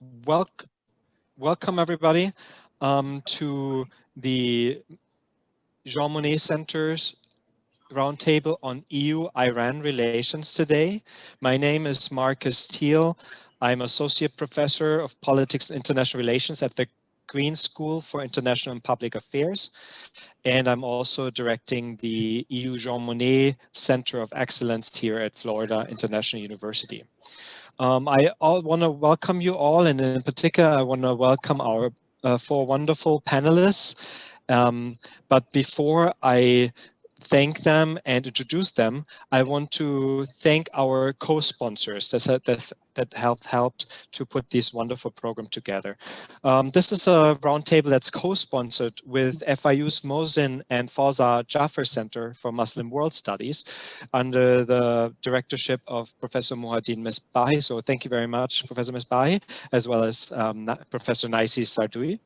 Welcome everybody to the Jean Monnet Center's Roundtable on EU-Iran relations today. My name is Marcus Thiel. I'm Associate Professor of Politics and International Relations at the Green School for International and Public Affairs. And I'm also directing the EU Jean Monnet Center of Excellence here at Florida International University. I want to welcome you all, and in particular, I want to welcome our 4 wonderful panelists. But before I thank them and introduce them, I want to thank our co-sponsors that have helped to put this wonderful program together. This is a roundtable that's co-sponsored with FIU's Mohsin and Fawza Jaffer Center for Muslim World Studies under the directorship of Professor Muhaddin Misbahi. So thank you very much, Professor Misbahi, as well as Professor Naisi Sardoui.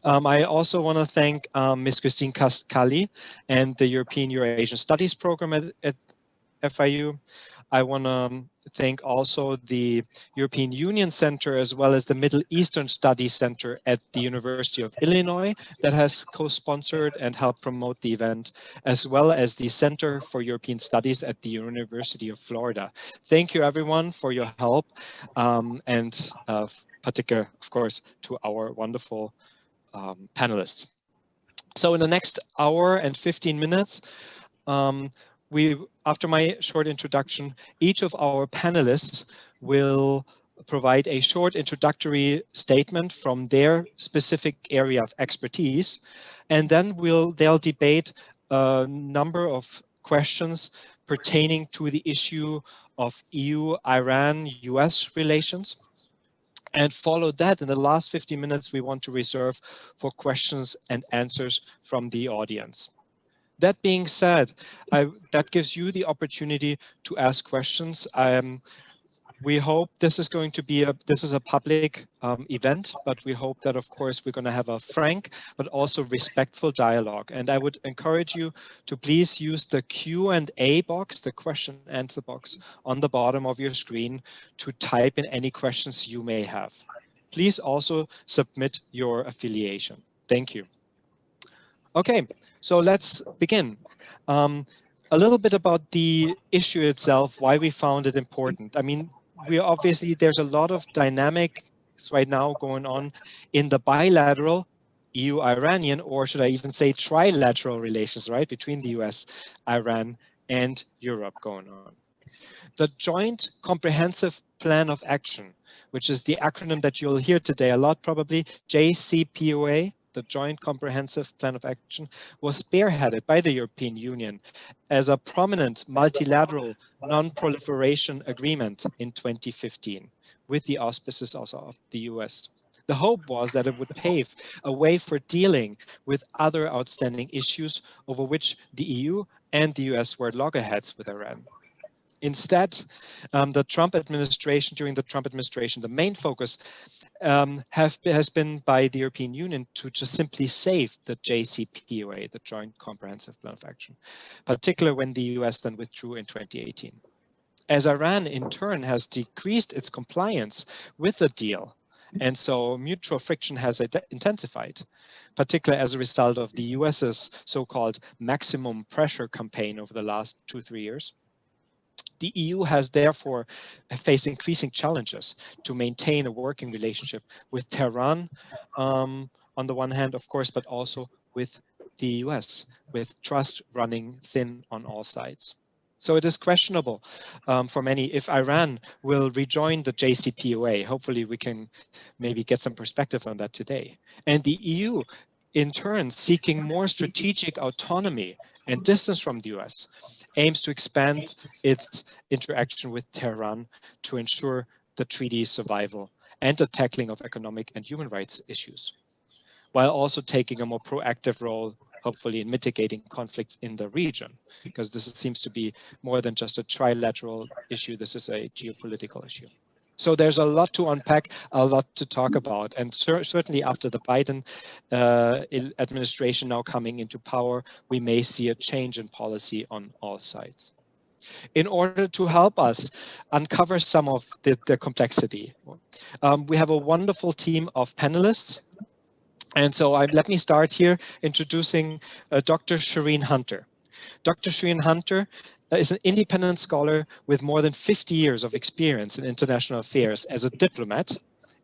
I also want to thank Ms. Christine Kali and the European Eurasian Studies program at FIU. I want to thank also the European Union Center as well as the Middle Eastern Studies Center at the University of Illinois that has co-sponsored and helped promote the event, as well as the Center for European Studies at the University of Florida. Thank you everyone for your help and particular, of course, to our wonderful panelists. So in the next hour and 15 minutes, after my short introduction, each of our panelists will provide a short introductory statement from their specific area of expertise, and then they'll debate a number of questions pertaining to the issue of EU-Iran-US relations. And follow that, in the last 15 minutes, we want to reserve for questions and answers from the audience. That being said, that gives you the opportunity to ask questions. We hope this is going to be a public event, but we hope that, of course, we're going to have a frank but also respectful dialogue. And I would encourage you to please use the Q&A box, the question and answer box on the bottom of your screen to type in any questions you may have. Please also submit your affiliation. Thank you. Okay, so let's begin. A little bit about the issue itself, why we found it important. I mean, there's a lot of dynamics right now going on in the bilateral EU-Iranian, or should I even say trilateral relations, right, between the US, Iran, and Europe going on. The Joint Comprehensive Plan of Action, which is the acronym that you'll hear today a lot probably, JCPOA, the Joint Comprehensive Plan of Action, was spearheaded by the European Union as a prominent multilateral non-proliferation agreement in 2015, with the auspices also of the US. The hope was that it would pave a way for dealing with other outstanding issues over which the EU and the US were loggerheads with Iran. Instead, during the Trump administration, the main focus has been by the European Union to just simply save the JCPOA, the Joint Comprehensive Plan of Action, particularly when the US then withdrew in 2018. As Iran in turn has decreased its compliance with the deal, and so mutual friction has intensified, particularly as a result of the US's so-called maximum pressure campaign over the last 2-3 years. The EU has therefore faced increasing challenges to maintain a working relationship with Tehran on the one hand, of course, but also with the US, with trust running thin on all sides. So it is questionable for many if Iran will rejoin the JCPOA. Hopefully we can maybe get some perspective on that today. And the EU, in turn, seeking more strategic autonomy and distance from the US, aims to expand its interaction with Tehran to ensure the treaty's survival and the tackling of economic and human rights issues, while also taking a more proactive role, hopefully, in mitigating conflicts in the region, because this seems to be more than just a trilateral issue. This is a geopolitical issue. So there's a lot to unpack, a lot to talk about. And certainly after the Biden administration now coming into power, we may see a change in policy on all sides. in order to help us uncover some of the complexity. We have a wonderful team of panelists. And so let me start here introducing Dr. Shireen Hunter. Dr. Shireen Hunter is an independent scholar with more than 50 years of experience in international affairs as a diplomat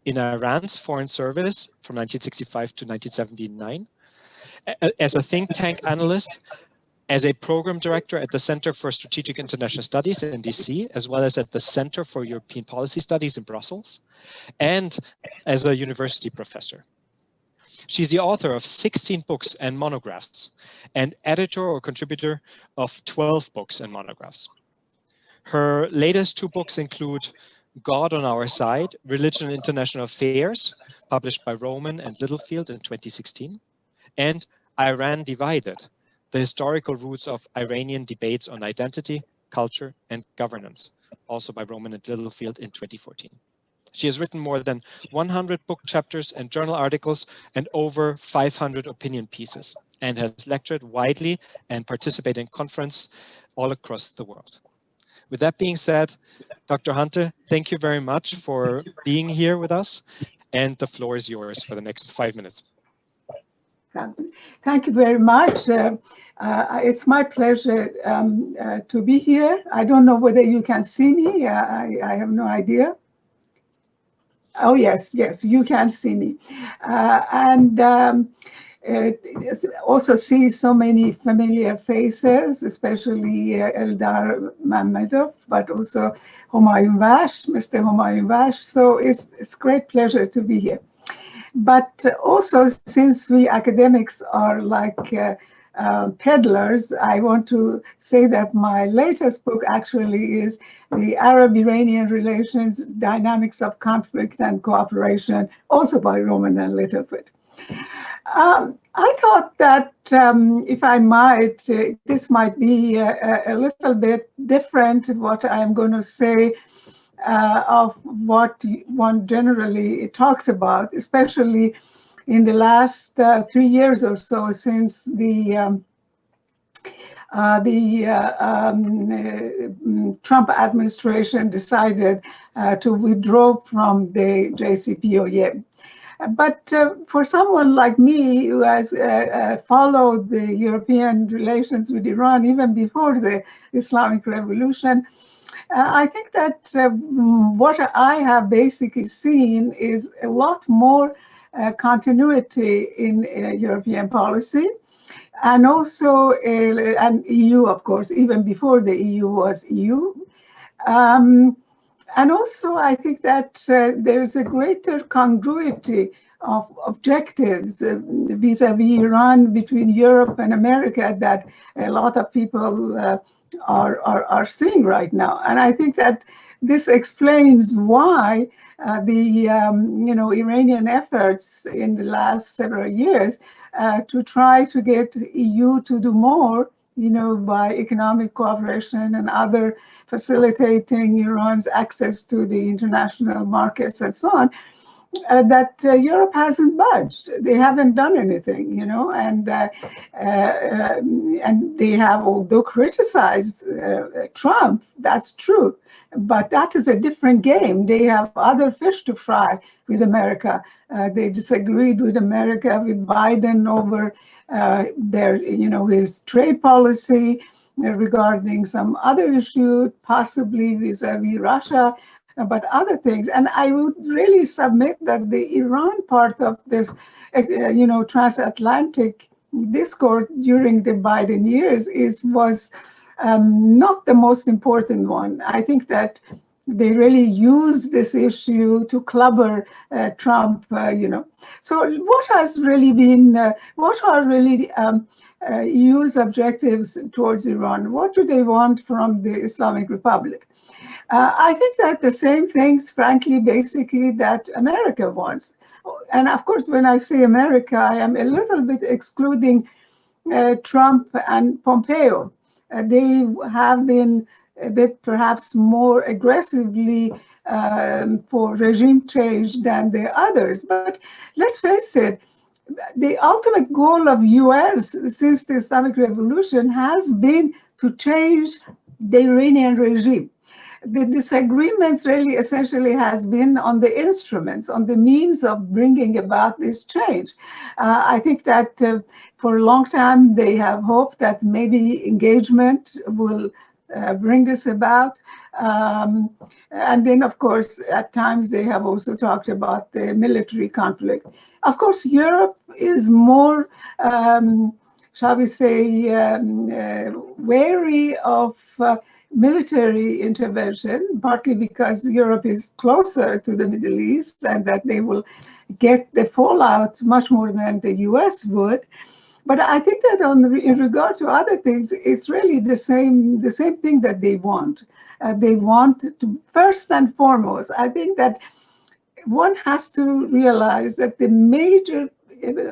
in Iran's foreign service from 1965 to 1979, as a think tank analyst, as a program director at the Center for Strategic International Studies in DC, as well as at the Center for European Policy Studies in Brussels, and as a university professor. She's the author of 16 books and monographs, and editor or contributor of 12 books and monographs. Her latest 2 books include God on Our Side, Religion and International Affairs, published by Rowman and Littlefield in 2016, and Iran Divided, The Historical Roots of Iranian Debates on Identity, Culture, and Governance, also by Rowman and Littlefield in 2014. She has written more than 100 book chapters and journal articles and over 500 opinion pieces, and has lectured widely and participated in conferences all across the world. With that being said, Dr. Hunter, thank you very much for being here with us, and the floor is yours for the next 5 minutes. Thank you very much. It's my pleasure to be here. I don't know whether you can see me. I have no idea. Oh, yes, you can see me. Also see so many familiar faces, especially Eldar Mammadov, but also Humayun Vash, Mr. Humayun Vash. So it's great pleasure to be here. But also, since we academics are like peddlers, I want to say that my latest book actually is The Arab-Iranian Relations, Dynamics of Conflict and Cooperation, also by Rowman and Littlefield. I thought that if I might, this might be a little bit different what I'm going to say of what one generally talks about, especially in the last 3 years or so since the Trump administration decided to withdraw from the JCPOA. But for someone like me who has followed the European relations with Iran even before the Islamic Revolution, I think that what I have basically seen is a lot more continuity in European policy, and also and EU, of course, even before the EU was EU. And also, I think that there's a greater congruity of objectives vis-a-vis Iran between Europe and America that a lot of people are seeing right now. And I think that this explains why the Iranian efforts in the last several years to try to get EU to do more, by economic cooperation and other facilitating Iran's access to the international markets and so on, that Europe hasn't budged. They haven't done anything, and they have, although criticized Trump, that's true, but that is a different game. They have other fish to fry with America. They disagreed with America, with Biden over his trade policy regarding some other issue, possibly vis-a-vis Russia, but other things. And I would really submit that the Iran part of this, transatlantic discourse during the Biden years was not the most important one. I think that they really use this issue to clobber Trump, So what has really been, what are really EU's objectives towards Iran? What do they want from the Islamic Republic? I think that the same things, frankly, basically, that America wants. And of course, when I say America, I am a little bit excluding Trump and Pompeo. They have been a bit perhaps more aggressively for regime change than the others. But let's face it, the ultimate goal of US since the Islamic Revolution has been to change the Iranian regime. The disagreements really essentially has been on the instruments, on the means of bringing about this change. I think that for a long time they have hoped that maybe engagement will bring this about. And then, of course, at times they have also talked about the military conflict. Of course, Europe is more, shall we say, wary of military intervention, partly because Europe is closer to the Middle East and that they will get the fallout much more than the US would. But I think that in regard to other things, it's really the same thing that they want. They want to, first and foremost, I think that one has to realize that the major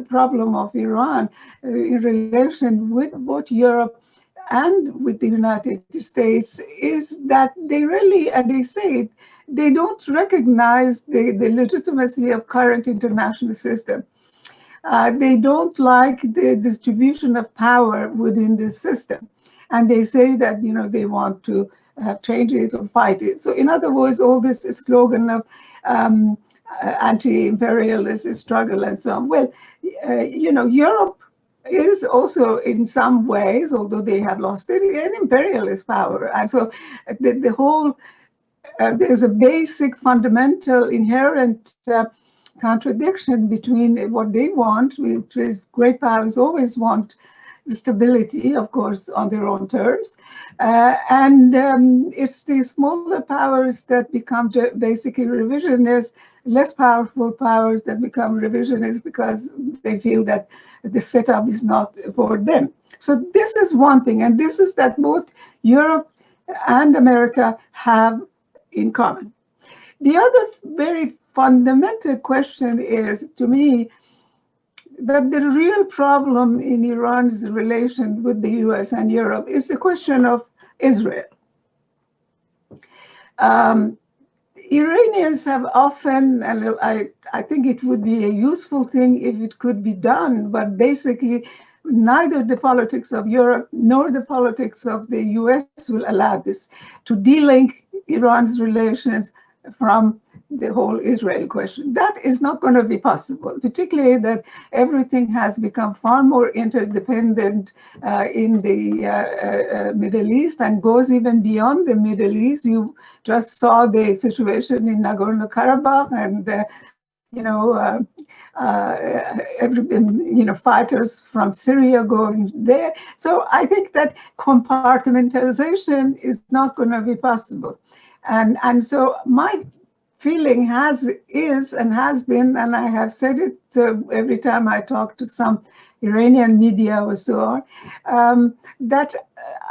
problem of Iran in relation with both Europe and with the United States is that they really, and they say it, they don't recognize the legitimacy of current international system. They don't like the distribution of power within this system. And they say that, you know, they want to change it or fight it. So in other words, all this slogan of anti-imperialist struggle and so on. Well, you know, Europe is also in some ways, although they have lost it, an imperialist power. And so the whole, there's a basic, fundamental, inherent contradiction between what they want, which is great powers always want stability, of course, on their own terms. And it's the smaller powers that become basically revisionist, less powerful powers that become revisionist because they feel that the setup is not for them. So this is one thing, and this is that both Europe and America have in common. The other very fundamental question is, to me, that the real problem in Iran's relation with the US and Europe is the question of Israel. Iranians have often, and I think it would be a useful thing if it could be done, but basically neither the politics of Europe nor the politics of the US will allow this, to de-link Iran's relations from the whole Israel question. That is not going to be possible, particularly that everything has become far more interdependent in the Middle East and goes even beyond the Middle East. You just saw the situation in Nagorno-Karabakh and fighters from Syria going there. So I think that compartmentalization is not going to be possible. And so my feeling is and has been, and I have said it every time I talk to some Iranian media or so on, that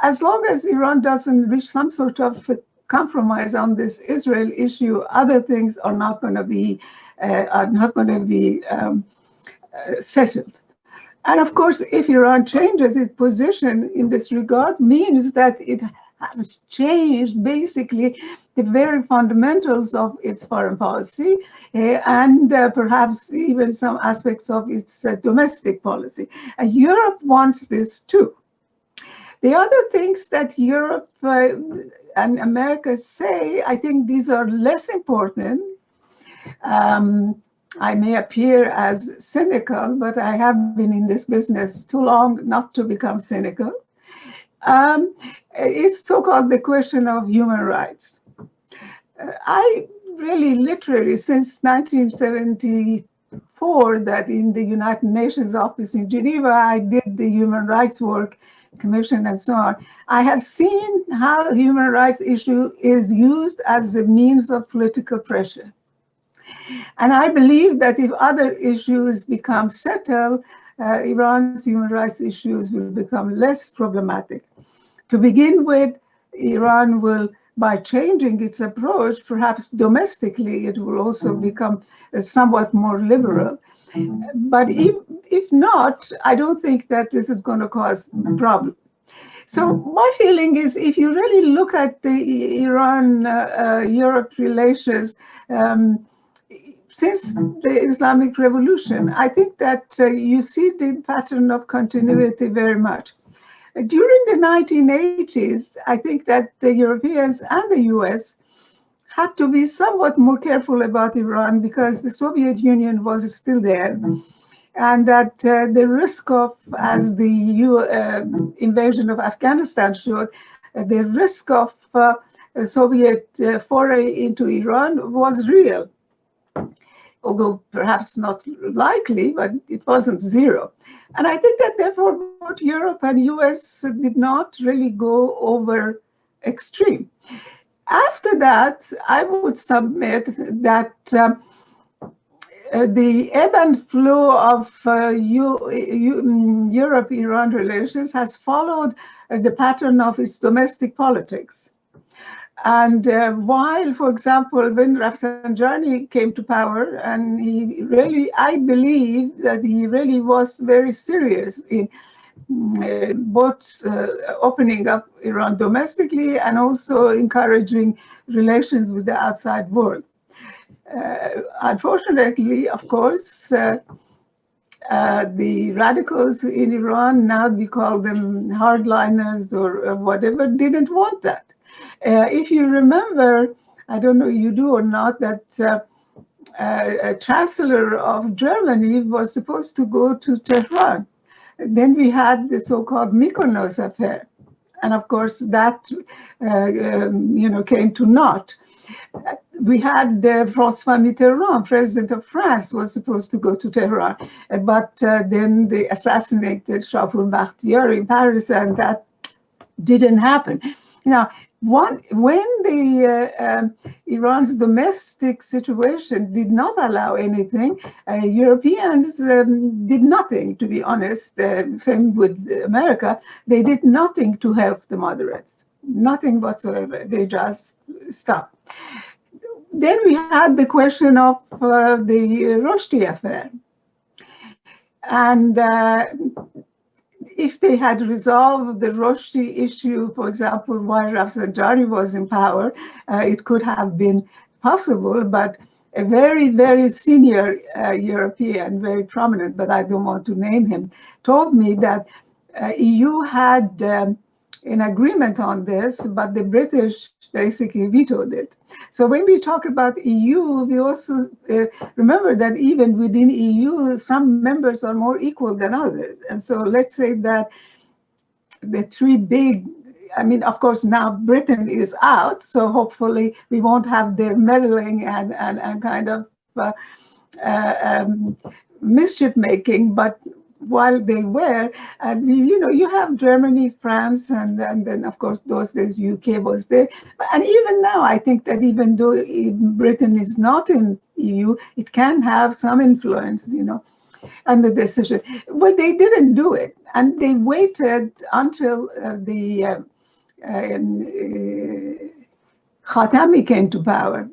as long as Iran doesn't reach some sort of compromise on this Israel issue, other things are not going to be settled. And of course, if Iran changes its position in this regard, means that it has changed basically the very fundamentals of its foreign policy and perhaps even some aspects of its domestic policy. Europe wants this too. The other things that Europe and America say, I think these are less important. I may appear as cynical, but I have been in this business too long not to become cynical. It's so-called the question of human rights. I really literally, since 1974, that in the United Nations office in Geneva, I did the Human Rights Work Commission and so on. I have seen how the human rights issue is used as a means of political pressure. And I believe that if other issues become settled, Iran's human rights issues will become less problematic. To begin with, Iran will, by changing its approach, perhaps domestically, it will also become somewhat more liberal. But if not, I don't think that this is going to cause a problem. So my feeling is, if you really look at the Iran-Europe relations, since the Islamic Revolution, I think that you see the pattern of continuity very much. During the 1980s, I think that the Europeans and the US had to be somewhat more careful about Iran because the Soviet Union was still there. And that the risk of, as the invasion of Afghanistan showed, the risk of a Soviet foray into Iran was real, although perhaps not likely, but it wasn't zero. And I think that therefore both Europe and US did not really go over extreme. After that, I would submit that the ebb and flow of Europe-Iran relations has followed the pattern of its domestic politics. And while, for example, when Rafsanjani came to power, and he really, I believe that he really was very serious in both opening up Iran domestically and also encouraging relations with the outside world. Unfortunately, of course, the radicals in Iran, now we call them hardliners or whatever, didn't want that. If you remember, I don't know you do or not, that a chancellor of Germany was supposed to go to Tehran. Then we had the so-called Mykonos affair. And of course, that came to naught. We had François Mitterrand, president of France, was supposed to go to Tehran, but then they assassinated Shapur Bakhtiari in Paris, and that didn't happen. Now, when the Iran's domestic situation did not allow anything, Europeans did nothing, to be honest. Same with America. They did nothing to help the moderates, nothing whatsoever. They just stopped. Then we had the question of the Rushdie affair. And if they had resolved the Rushdie issue, for example, while Rafsanjani was in power, it could have been possible, but a very, very senior European, very prominent, but I don't want to name him, told me that EU had an agreement on this, but the British basically vetoed it. So when we talk about EU, we also remember that even within EU, some members are more equal than others. And so let's say that the three big, I mean, of course, now Britain is out, so hopefully we won't have their meddling and kind of mischief making, but while they were, and you have Germany, France, and then of course those days UK was there, and even now I think that even though Britain is not in EU, it can have some influence, on the decision. Well, they didn't do it, and they waited until the Khatami came to power.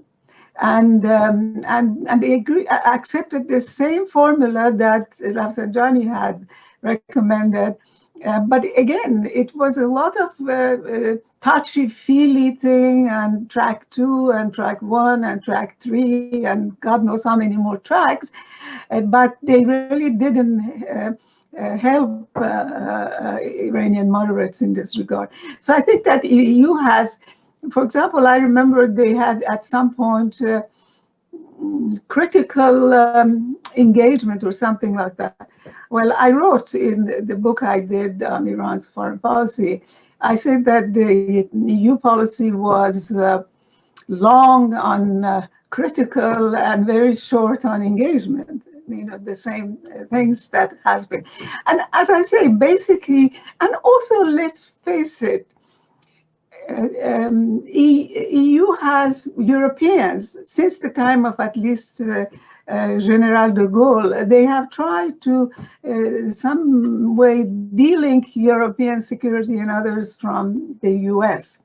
And they accepted the same formula that Rafsanjani had recommended. But again, it was a lot of touchy-feely thing, and track 2 and track 1 and track 3 and God knows how many more tracks. But they really didn't help Iranian moderates in this regard. So I think that EU has, for example, I remember they had at some point critical engagement or something like that. Well, I wrote in the book I did on Iran's foreign policy, I said that the EU policy was long on critical and very short on engagement. The same things that has been. And as I say, basically, and also let's face it, EU has Europeans, since the time of at least General de Gaulle, they have tried to some way de-link European security and others from the US.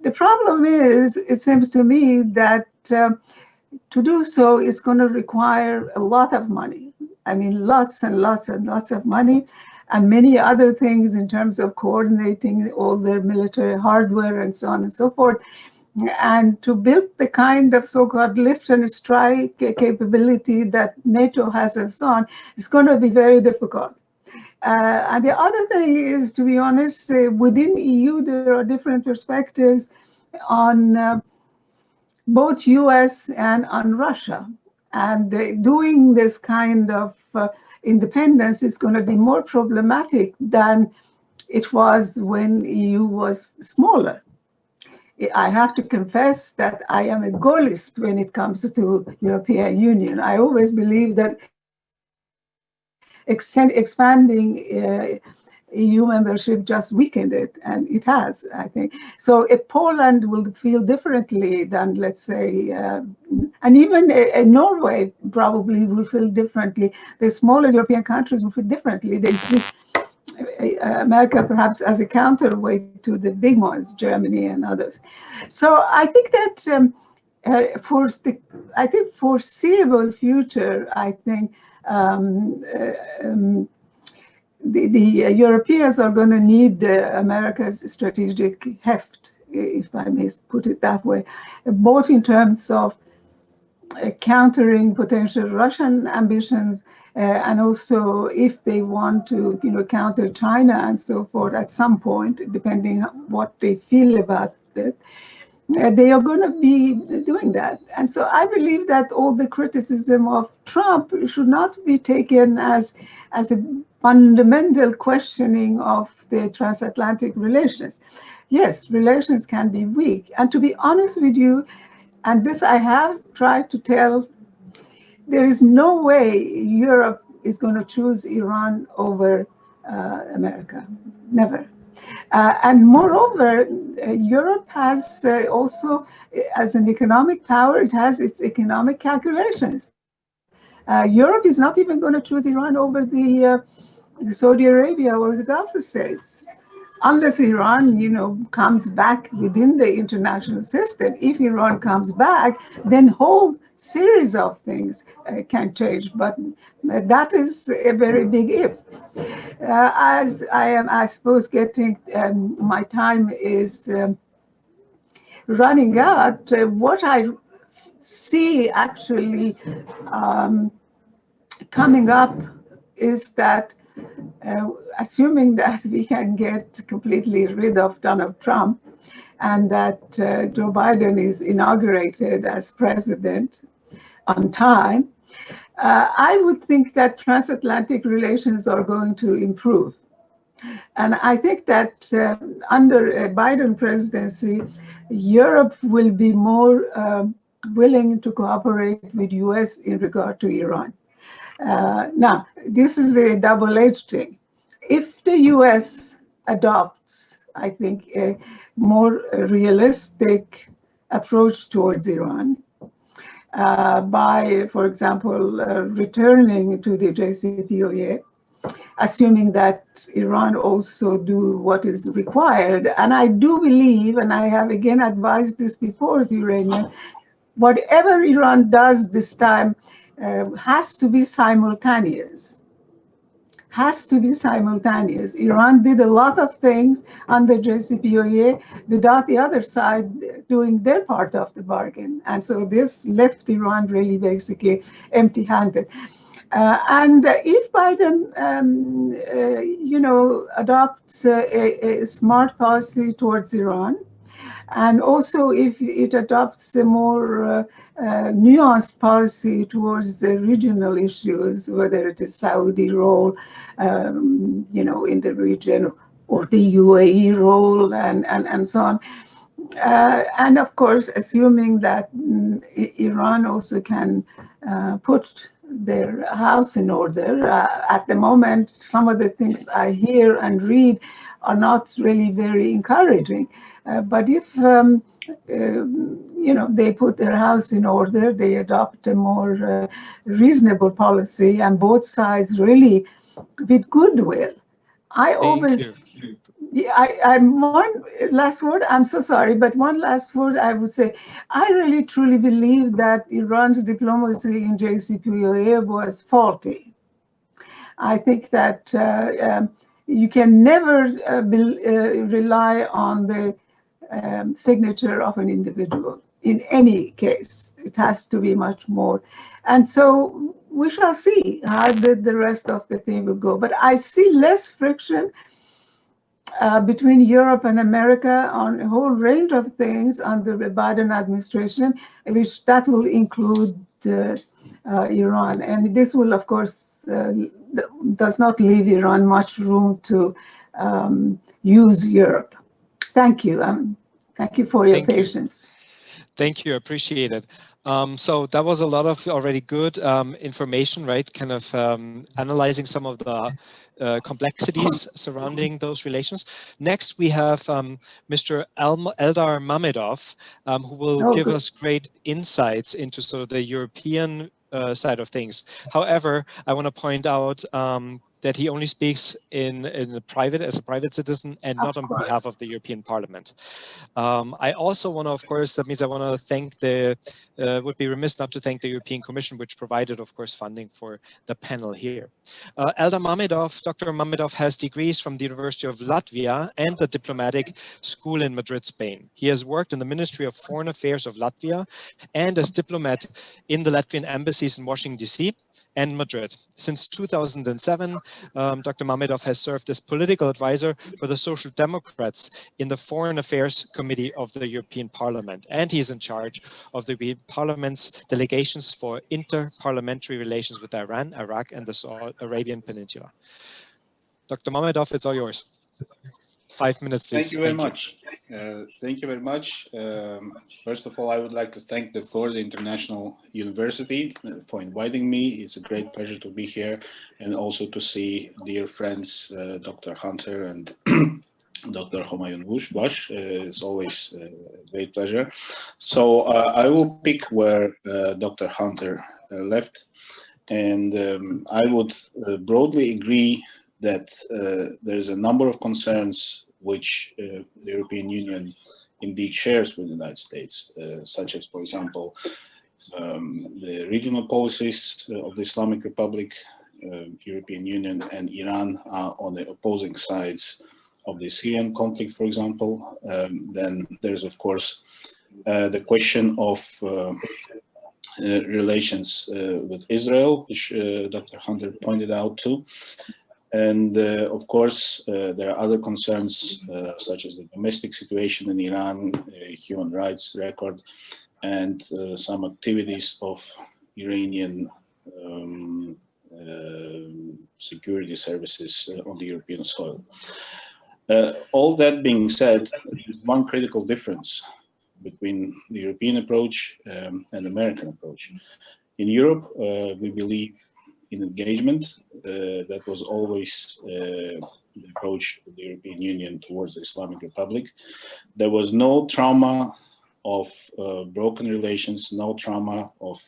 The problem is, it seems to me that to do so is going to require a lot of money. I mean, lots and lots and lots of money, and many other things in terms of coordinating all their military hardware and so on and so forth. And to build the kind of so-called lift and strike capability that NATO has and so on, is going to be very difficult. And the other thing is, to be honest, within EU, there are different perspectives on both US and on Russia. And doing this kind of independence is going to be more problematic than it was when EU was smaller. I have to confess that I am a goalist when it comes to European Union. I always believe that expanding EU membership just weakened it, and it has, I think. So if Poland will feel differently than, let's say, and even Norway probably will feel differently. The smaller European countries will feel differently. They see America perhaps as a counterweight to the big ones, Germany and others. So I think that for the foreseeable future, I think the Europeans are going to need America's strategic heft, if I may put it that way, both in terms of countering potential Russian ambitions and also if they want to, counter China and so forth at some point, depending on what they feel about it. They are going to be doing that. And so I believe that all the criticism of Trump should not be taken as a fundamental questioning of the transatlantic relations. Yes, relations can be weak. And to be honest with you, and this I have tried to tell, there is no way Europe is going to choose Iran over America. Never. And moreover, Europe has also, as an economic power, it has its economic calculations. Europe is not even going to choose Iran over the Saudi Arabia or the Gulf states, unless Iran, comes back within the international system. If Iran comes back, then whole series of things can change. But that is a very big if. As I am, I suppose, getting my time is running out. What I see actually coming up is that assuming that we can get completely rid of Donald Trump and that Joe Biden is inaugurated as president on time, I would think that transatlantic relations are going to improve. And I think that under a Biden presidency, Europe will be more willing to cooperate with US in regard to Iran. Now, this is a double-edged thing. If the US adopts, I think, a more realistic approach towards Iran, by, for example, returning to the JCPOA, assuming that Iran also do what is required. And I do believe, and I have again advised this before the Iranian, whatever Iran does this time has to be simultaneous. Has to be simultaneous. Iran did a lot of things under JCPOA without the other side doing their part of the bargain. And so this left Iran really basically empty-handed. And if Biden, adopts a smart policy towards Iran, and also if it adopts a more nuanced policy towards the regional issues, whether it is Saudi role, in the region, or the UAE role, and so on. And of course, assuming that Iran also can put their house in order. At the moment, some of the things I hear and read are not really very encouraging. But if they put their house in order, they adopt a more reasonable policy, and both sides really with goodwill. I always. Yeah, I'm one last word. I'm so sorry, but one last word I would say. I really truly believe that Iran's diplomacy in JCPOA was faulty. I think that you can never rely on the signature of an individual in any case. It has to be much more. And so we shall see how the rest of the thing will go. But I see less friction between Europe and America on a whole range of things under the Biden administration, which that will include Iran. And this will, of course, does not leave Iran much room to use Europe. Thank you. Thank you for your Thank you. patience. Thank you, appreciate it. So that was a lot of already good information, right? Kind of analyzing some of the complexities surrounding those relations. Next, we have Mr. Eldar Mamedov, who will give us great insights into sort of the European side of things. However, I want to point out that he only speaks in a private, as a private citizen, and not on behalf of the European Parliament. I also want to, of course, that means I want to thank the, would be remiss not to thank the European Commission, which provided, of course, funding for the panel here. Eldar Mamedov, Dr. Mamedov has degrees from the University of Latvia and the Diplomatic School in Madrid, Spain. He has worked in the Ministry of Foreign Affairs of Latvia and as diplomat in the Latvian embassies in Washington, D.C. and Madrid. Since 2007, Dr. Mamedov has served as political advisor for the Social Democrats in the Foreign Affairs Committee of the European Parliament, and he's in charge of the European Parliament's delegations for inter-parliamentary relations with Iran, Iraq, and the Arabian Peninsula. Dr. Mamedov, it's all yours. 5 minutes, please. Thank you very much. Thank you very much. First of all, I would like to thank the Florida International University for inviting me. It's a great pleasure to be here, and also to see dear friends, Dr. Hunter and Dr. Humayun Bush. It's always a great pleasure. So I will pick where Dr. Hunter left, and I would broadly agree that there's a number of concerns which the European Union indeed shares with the United States, such as, for example, the regional policies of the Islamic Republic, European Union and Iran are on the opposing sides of the Syrian conflict, for example. Then there's, of course, the question of relations with Israel, which Dr. Hunter pointed out too. And of course, there are other concerns such as the domestic situation in Iran, human rights record, and some activities of Iranian security services on the European soil. All that being said, there's one critical difference between the European approach and the American approach. In Europe, we believe in engagement. That was always the approach of the European Union towards the Islamic Republic. There was no trauma of broken relations, no trauma of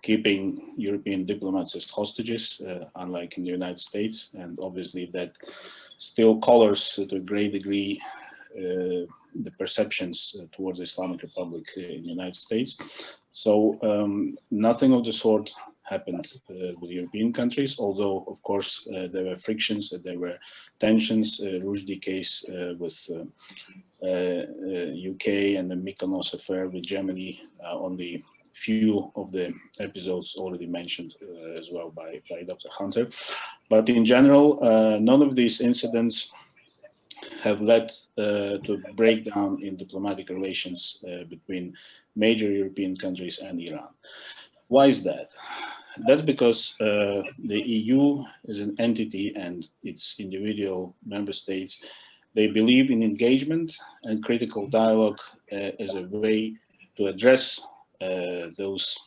keeping European diplomats as hostages, unlike in the United States. And obviously that still colors to a great degree the perceptions towards the Islamic Republic in the United States. So nothing of the sort happened with European countries, although, of course, there were frictions, there were tensions. Rushdie case with UK and the Mykonos affair with Germany on the few of the episodes already mentioned as well by Dr. Hunter. But in general, none of these incidents have led to a breakdown in diplomatic relations between major European countries and Iran. Why is that? That's because the EU is an entity and its individual member states, they believe in engagement and critical dialogue as a way to address those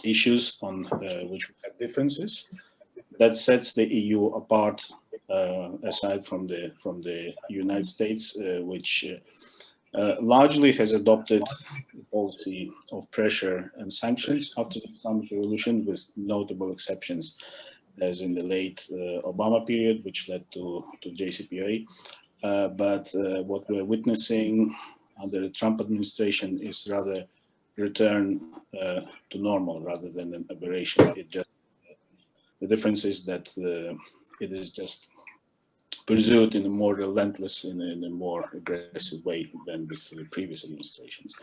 issues on which we have differences. That sets the EU apart, aside from the United States, which largely has adopted the policy of pressure and sanctions after the Islamic Revolution, with notable exceptions, as in the late Obama period, which led to JCPOA. But what we're witnessing under the Trump administration is rather return to normal rather than an aberration. The difference is that it is just pursued in a more relentless, in a more aggressive way than with the previous administrations.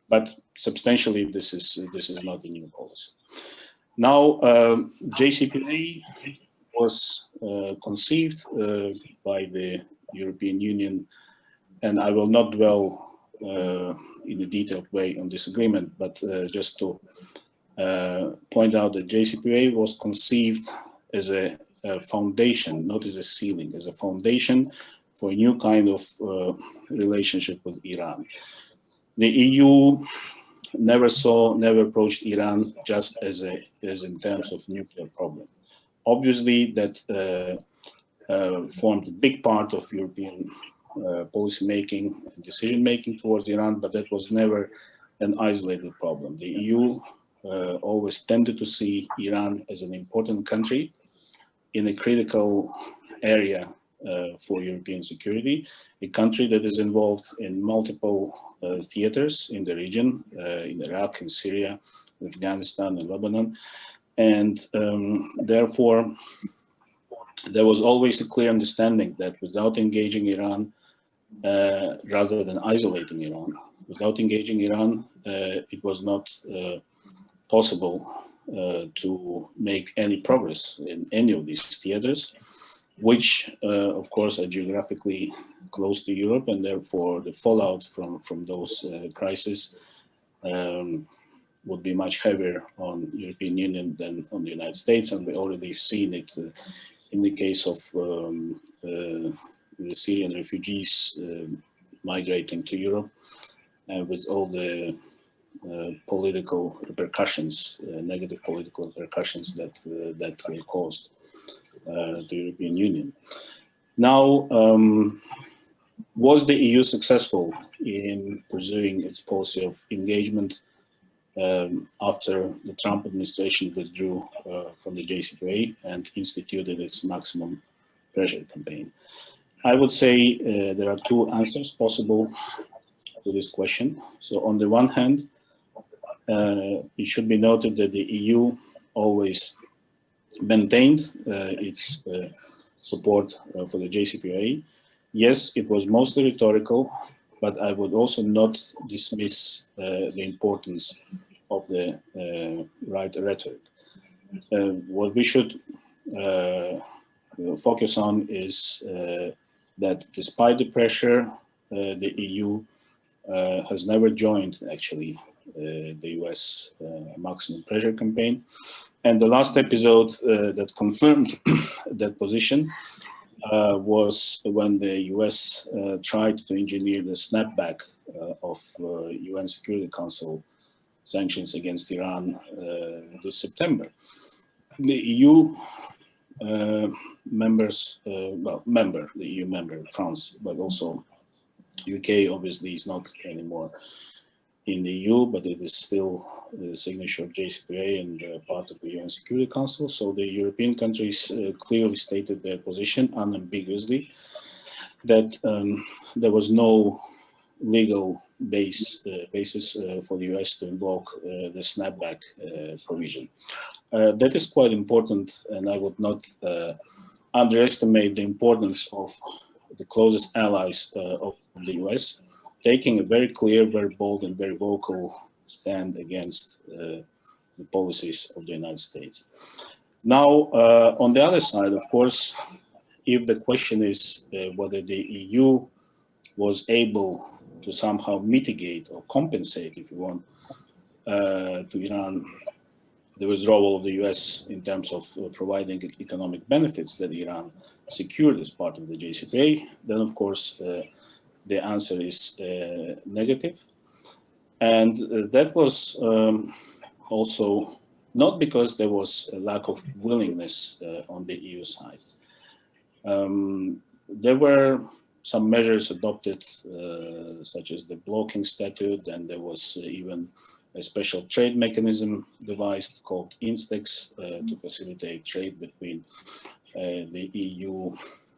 But substantially, this is not a new policy. Now, JCPOA was conceived by the European Union, and I will not dwell in a detailed way on this agreement, but just to point out that JCPOA was conceived as a foundation, not as a ceiling, as a foundation for a new kind of relationship with Iran. The EU never approached Iran just as in terms of nuclear problem. Obviously, that formed a big part of European policy making and decision making towards Iran, but that was never an isolated problem. The EU always tended to see Iran as an important country in a critical area for European security, a country that is involved in multiple theaters in the region, in Iraq, in Syria, Afghanistan, and Lebanon. And therefore, there was always a clear understanding that without engaging Iran, rather than isolating Iran, without engaging Iran, it was not possible to make any progress in any of these theaters, which, of course, are geographically close to Europe, and therefore the fallout from those crises would be much heavier on European Union than on the United States, and we already seen it in the case of the Syrian refugees migrating to Europe, and with all the political repercussions, negative political repercussions that caused the European Union. Now, was the EU successful in pursuing its policy of engagement after the Trump administration withdrew from the JCPOA and instituted its maximum pressure campaign? I would say there are two answers possible to this question. So on the one hand, it should be noted that the EU always maintained its support for the JCPOA. Yes, it was mostly rhetorical, but I would also not dismiss the importance of the right rhetoric. What we should focus on is that despite the pressure, the EU has never joined actually the US maximum pressure campaign. And the last episode that confirmed that position was when the US tried to engineer the snapback of UN Security Council sanctions against Iran this September. The EU members, the EU member, France, but also UK obviously is not anymore in the EU, but it is still the signature of JCPOA and part of the UN Security Council. So the European countries clearly stated their position unambiguously that there was no legal basis for the US to invoke the snapback provision. That is quite important, and I would not underestimate the importance of the closest allies of the US taking a very clear, very bold, and very vocal stand against the policies of the United States. Now, on the other side, of course, if the question is whether the EU was able to somehow mitigate or compensate, if you want, to Iran the withdrawal of the US in terms of providing economic benefits that Iran secured as part of the JCPOA, then of course the answer is negative. And that was also not because there was a lack of willingness on the EU side. There were some measures adopted, such as the blocking statute, and there was even a special trade mechanism devised called INSTEX to facilitate trade between the EU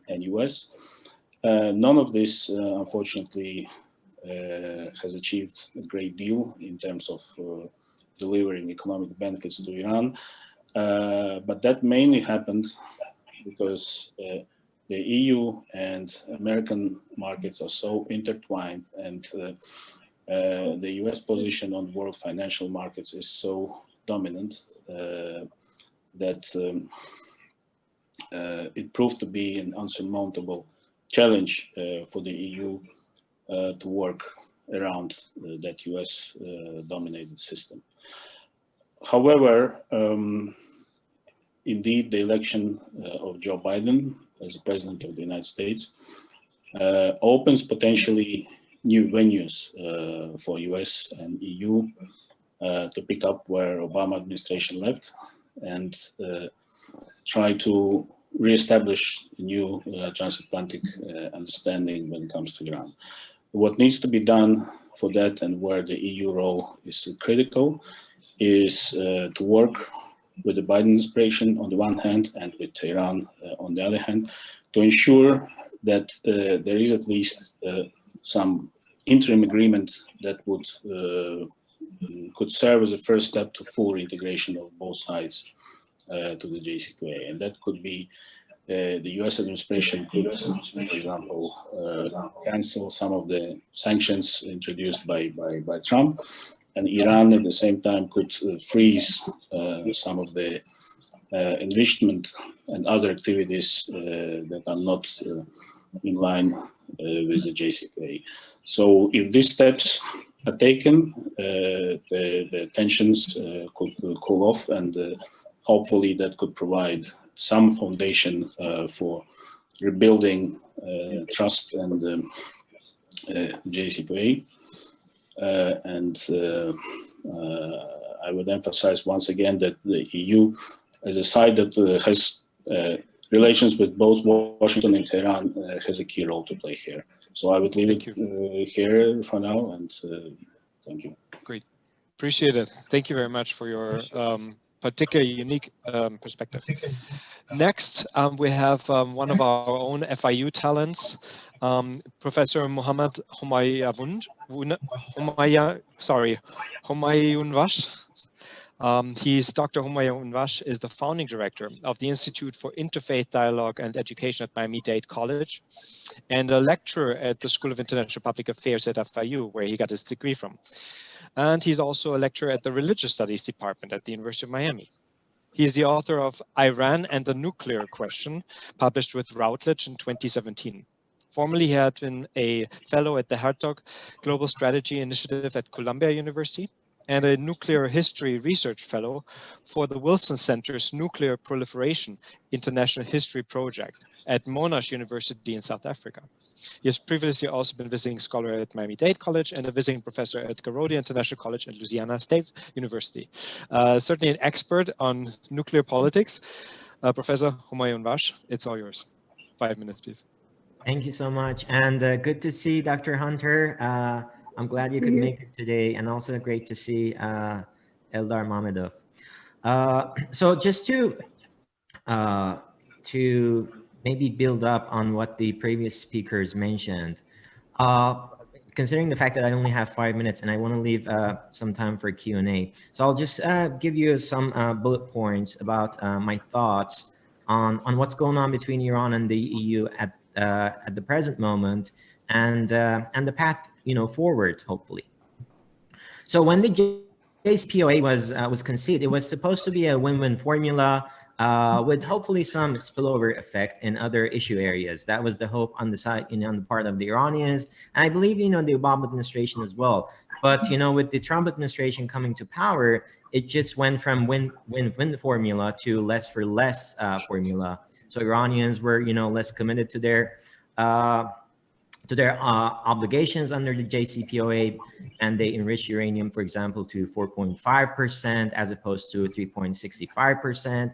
and US. None of this, unfortunately, has achieved a great deal in terms of delivering economic benefits to Iran. But that mainly happened because the EU and American markets are so intertwined, and the US position on world financial markets is so dominant that it proved to be an unsurmountable challenge for the EU to work around that US dominated system. However, indeed, the election of Joe Biden as the President of the United States opens potentially new venues for US and EU to pick up where Obama administration left and try to reestablish a new transatlantic understanding when it comes to Iran. What needs to be done for that, and where the EU role is critical, is to work with the Biden administration on the one hand and with Iran on the other hand, to ensure that there is at least some interim agreement that would could serve as a first step to full integration of both sides to the JCPOA. And that could be the US administration could, for example, cancel some of the sanctions introduced by Trump, and Iran at the same time could freeze some of the enrichment and other activities that are not in line with the JCPOA. So if these steps are taken, the tensions could cool off, and hopefully that could provide some foundation for rebuilding trust and JCPOA. And I would emphasize once again that the EU, as a side that has relations with both Washington and Tehran, has a key role to play here. So I would leave it here for now, and thank you. Great, appreciate it. Thank you very much for your particularly unique perspective. Next, we have one of our own FIU talents, Professor Muhammad Humayunwash. He's Dr. Humayunwash is the founding director of the Institute for Interfaith Dialogue and Education at Miami-Dade College, and a lecturer at the School of International Public Affairs at FIU, where he got his degree from. And he's also a lecturer at the Religious Studies Department at the University of Miami. He is the author of Iran and the Nuclear Question, published with Routledge in 2017. Formerly, he had been a fellow at the Hartog Global Strategy Initiative at Columbia University, and a nuclear history research fellow for the Wilson Center's Nuclear Proliferation International History Project at Monash University in South Africa. He has previously also been visiting scholar at Miami-Dade College and a visiting professor at Garodi International College at Louisiana State University. Certainly an expert on nuclear politics. Professor Humayunwash, it's all yours. 5 minutes, please. Thank you so much. And good to see Dr. Hunter. I'm glad you could make it today, and also great to see Eldar Mamedov. So just to maybe build up on what the previous speakers mentioned, considering the fact that I only have 5 minutes and I want to leave some time for Q&A. So I'll just give you some bullet points about my thoughts on what's going on between Iran and the EU at the present moment, and the path forward, hopefully. So when the JCPOA was conceived, it was supposed to be a win-win formula with hopefully some spillover effect in other issue areas. That was the hope on the side, on the part of the Iranians, and I believe the Obama administration as well. But with the Trump administration coming to power, it just went from win-win formula to less for less formula. So Iranians were less committed to their obligations under the JCPOA, and they enriched uranium, for example, to 4.5% as opposed to 3.65%.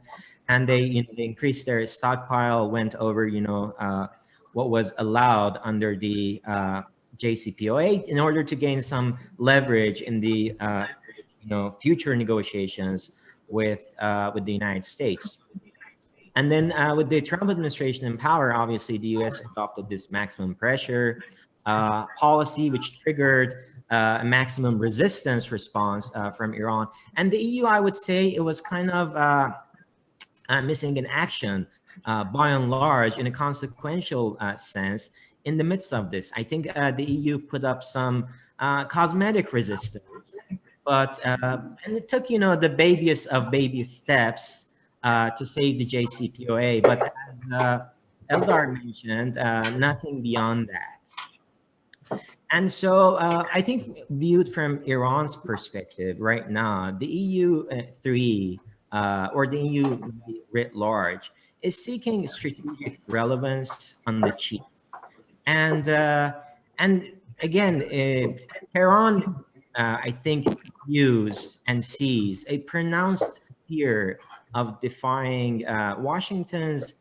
And they increased their stockpile, went over, what was allowed under the JCPOA in order to gain some leverage in the, future negotiations with the United States. And then with the Trump administration in power, obviously the US adopted this maximum pressure policy, which triggered a maximum resistance response from Iran. And the EU, I would say, it was kind of missing in action. by and large, in a consequential sense, in the midst of this. I think the EU put up some cosmetic resistance, but and it took, the babiest of baby steps to save the JCPOA. But as Eldar mentioned, nothing beyond that. And so I think viewed from Iran's perspective right now, the EU3 or the EU writ large is seeking strategic relevance on the cheap. And again, Tehran, I think, views and sees a pronounced fear of defying Washington's,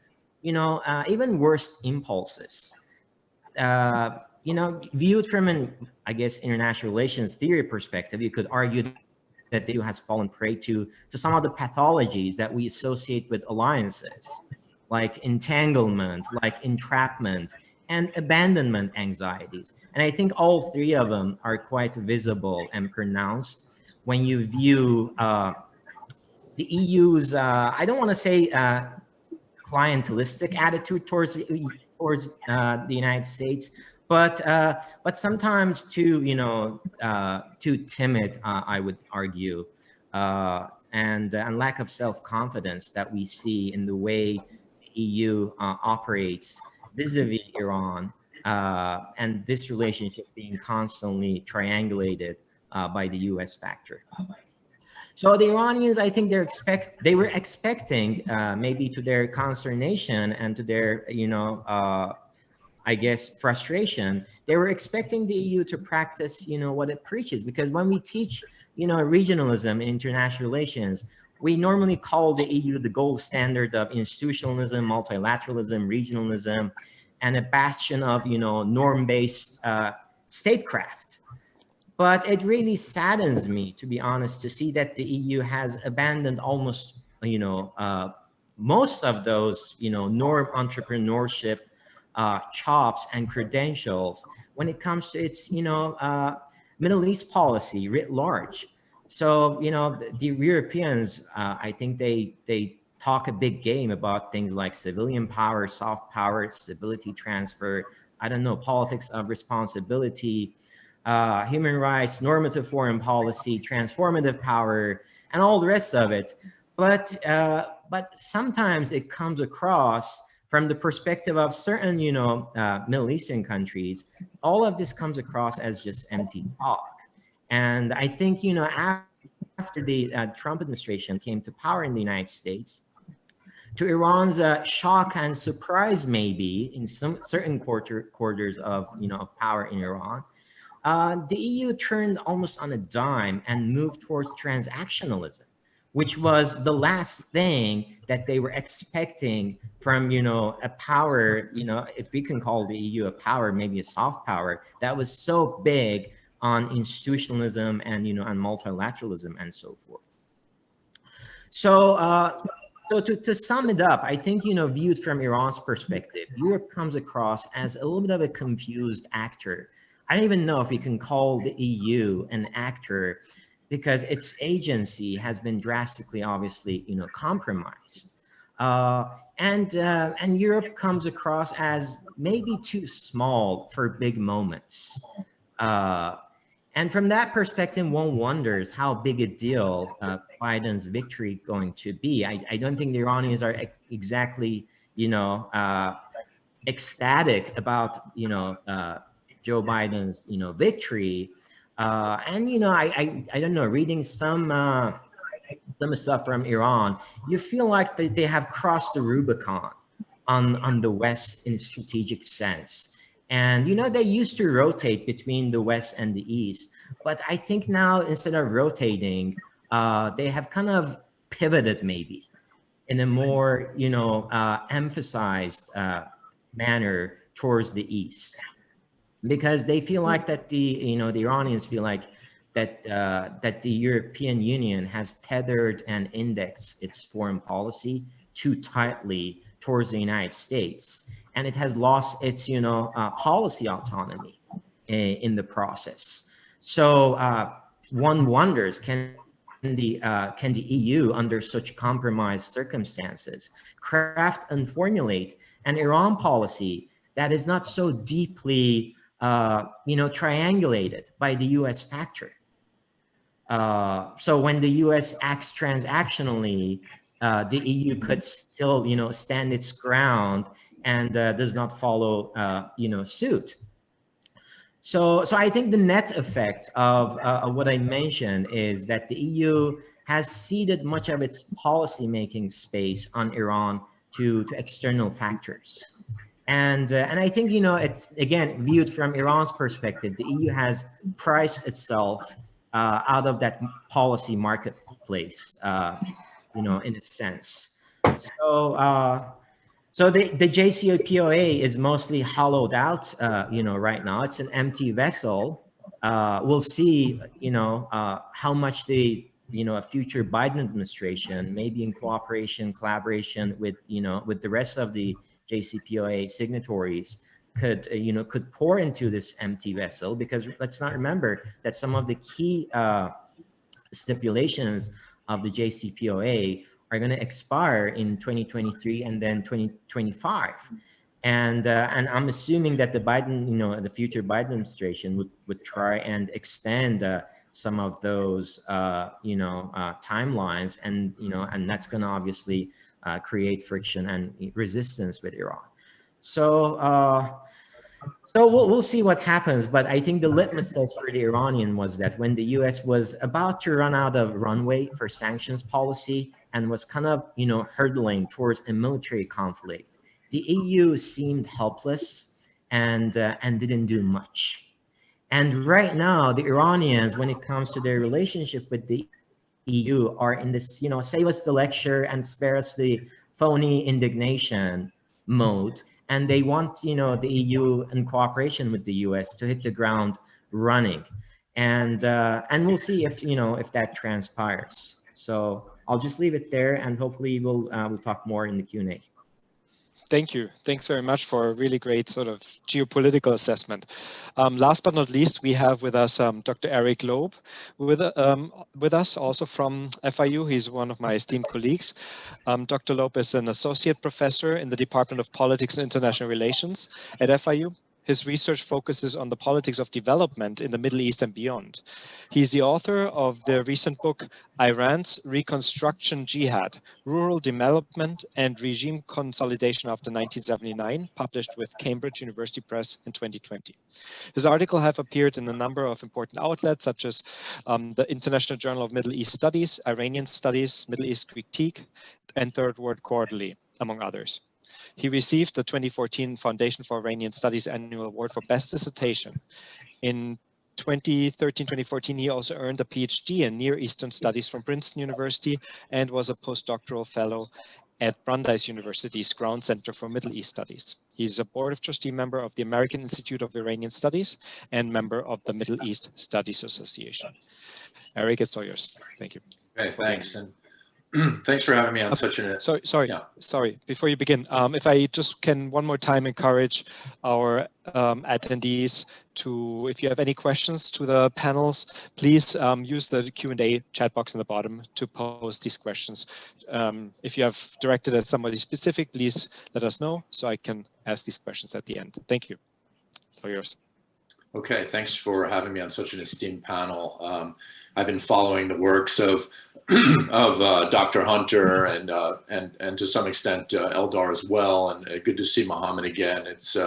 even worst impulses. Viewed from an, I guess, international relations theory perspective, you could argue that the EU has fallen prey to some of the pathologies that we associate with alliances, like entanglement, like entrapment, and abandonment anxieties. And I think all three of them are quite visible and pronounced when you view the EU's, I don't want to say clientelistic attitude towards the United States, but sometimes too timid, I would argue, and lack of self-confidence that we see in the way the EU operates vis-a-vis Iran, and this relationship being constantly triangulated by the US factor. So the Iranians, I think they were expecting, maybe to their consternation and to their, I guess, frustration, they were expecting the EU to practice, what it preaches. Because when we teach, regionalism in international relations, we normally call the EU the gold standard of institutionalism, multilateralism, regionalism, and a bastion of, norm-based statecraft. But it really saddens me, to be honest, to see that the EU has abandoned almost, most of those, norm entrepreneurship chops and credentials when it comes to its, Middle East policy writ large. So, the Europeans, I think they talk a big game about things like civilian power, soft power, civility transfer, I don't know, politics of responsibility, human rights, normative foreign policy, transformative power, and all the rest of it. But sometimes it comes across from the perspective of certain, Middle Eastern countries, all of this comes across as just empty talk. And I think, after the Trump administration came to power in the United States, to Iran's shock and surprise, maybe in some certain quarters of, power in Iran, the EU turned almost on a dime and moved towards transactionalism, which was the last thing that they were expecting from, a power, if we can call the EU a power, maybe a soft power, that was so big on institutionalism and, on multilateralism and so forth. So, to sum it up, I think, viewed from Iran's perspective, Europe comes across as a little bit of a confused actor. I don't even know if we can call the EU an actor, because its agency has been drastically, obviously, compromised. And Europe comes across as maybe too small for big moments. And from that perspective, one wonders how big a deal Biden's victory going to be. I don't think the Iranians are exactly, ecstatic about, Joe Biden's, victory. And, I don't know, reading some stuff from Iran, you feel like they have crossed the Rubicon on the West in a strategic sense. And, they used to rotate between the West and the East. But I think now, instead of rotating, they have kind of pivoted maybe in a more, emphasized manner towards the East. Because they feel like that the Iranians feel like that the European Union has tethered and indexed its foreign policy too tightly towards the United States. And it has lost its, policy autonomy in the process. So one wonders, can can the EU, under such compromised circumstances, craft and formulate an Iran policy that is not so deeply, triangulated by the U.S. factor? So when the U.S. acts transactionally, the EU could still, stand its ground and does not follow, suit. So I think the net effect of what I mentioned is that the EU has ceded much of its policy-making space on Iran to external factors. And I think, it's, again, viewed from Iran's perspective, the EU has priced itself out of that policy marketplace, in a sense. So the JCPOA is mostly hollowed out, right now. It's an empty vessel. We'll see, how much a future Biden administration, maybe in collaboration with, with the rest of the JCPOA signatories, could pour into this empty vessel, because let's not remember that some of the key stipulations of the JCPOA are going to expire in 2023 and then 2025. And I'm assuming that the Biden, the future Biden administration would try and extend some of those, timelines, and, and that's going to obviously create friction and resistance with Iran. So we'll see what happens. But I think the litmus test for the Iranian was that when the U.S. was about to run out of runway for sanctions policy and was kind of, hurtling towards a military conflict, the EU seemed helpless and didn't do much. And right now, the Iranians, when it comes to their relationship with the EU, are in this, save us the lecture and spare us the phony indignation mode. And they want, the EU in cooperation with the US to hit the ground running. And we'll see if, if that transpires. So I'll just leave it there, and hopefully we'll talk more in the Q&A. Thank you. Thanks very much for a really great sort of geopolitical assessment. Last but not least, we have with us Dr. Eric Loeb with us, also from FIU. He's one of my esteemed colleagues. Dr. Loeb is an associate professor in the Department of Politics and International Relations at FIU. His research focuses on the politics of development in the Middle East and beyond. He's the author of the recent book, Iran's Reconstruction Jihad, Rural Development and Regime Consolidation After 1979, published with Cambridge University Press in 2020. His articles have appeared in a number of important outlets, such as the International Journal of Middle East Studies, Iranian Studies, Middle East Critique, and Third World Quarterly, among others. He received the 2014 Foundation for Iranian Studies Annual Award for Best Dissertation. In 2013-2014, he also earned a Ph.D. in Near Eastern Studies from Princeton University and was a postdoctoral fellow at Brandeis University's Ground Center for Middle East Studies. He's a Board of Trustee member of the American Institute of Iranian Studies and member of the Middle East Studies Association. Eric, it's all yours. Thank you. Okay, thanks. And thanks for having me on such a... Sorry. Before you begin, if I just can one more time encourage our attendees to, if you have any questions to the panels, please use the Q&A chat box in the bottom to post these questions. If you have directed at somebody specific, please let us know so I can ask these questions at the end. Thank you. It's all yours. Okay, thanks for having me on such an esteemed panel. I've been following the works of Dr. Hunter and to some extent Eldar as well, and good to see Mohammed again. It's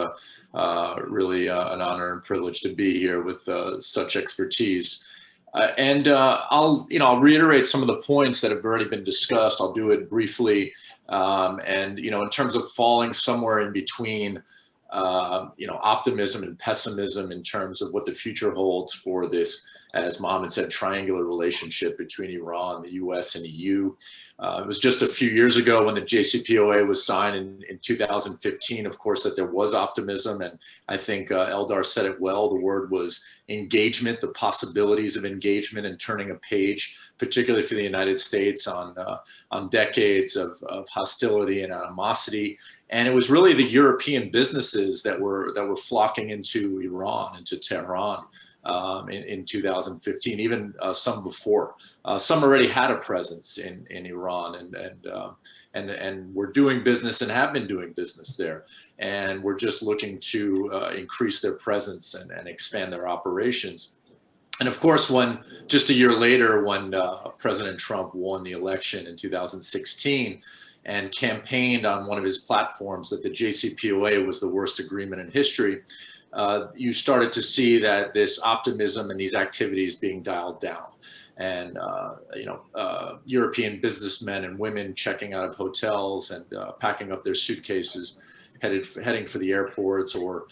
really an honor and privilege to be here with such expertise. I'll reiterate some of the points that have already been discussed. I'll do it briefly, and in terms of falling somewhere in between. Optimism and pessimism in terms of what the future holds for this, as Mohammed said, triangular relationship between Iran, the US, and EU. It was just a few years ago when the JCPOA was signed in 2015, of course, that there was optimism. And I think Eldar said it well. The word was engagement, the possibilities of engagement and turning a page, particularly for the United States on decades of hostility and animosity. And it was really the European businesses that were flocking into Iran, into Tehran, in 2015, even some before. Some already had a presence in Iran, and were doing business and have been doing business there, and were just looking to increase their presence and expand their operations. And of course, when just a year later, when President Trump won the election in 2016 and campaigned on one of his platforms that the JCPOA was the worst agreement in history, you started to see that this optimism and these activities being dialed down. And European businessmen and women checking out of hotels and packing up their suitcases, heading for the airports, or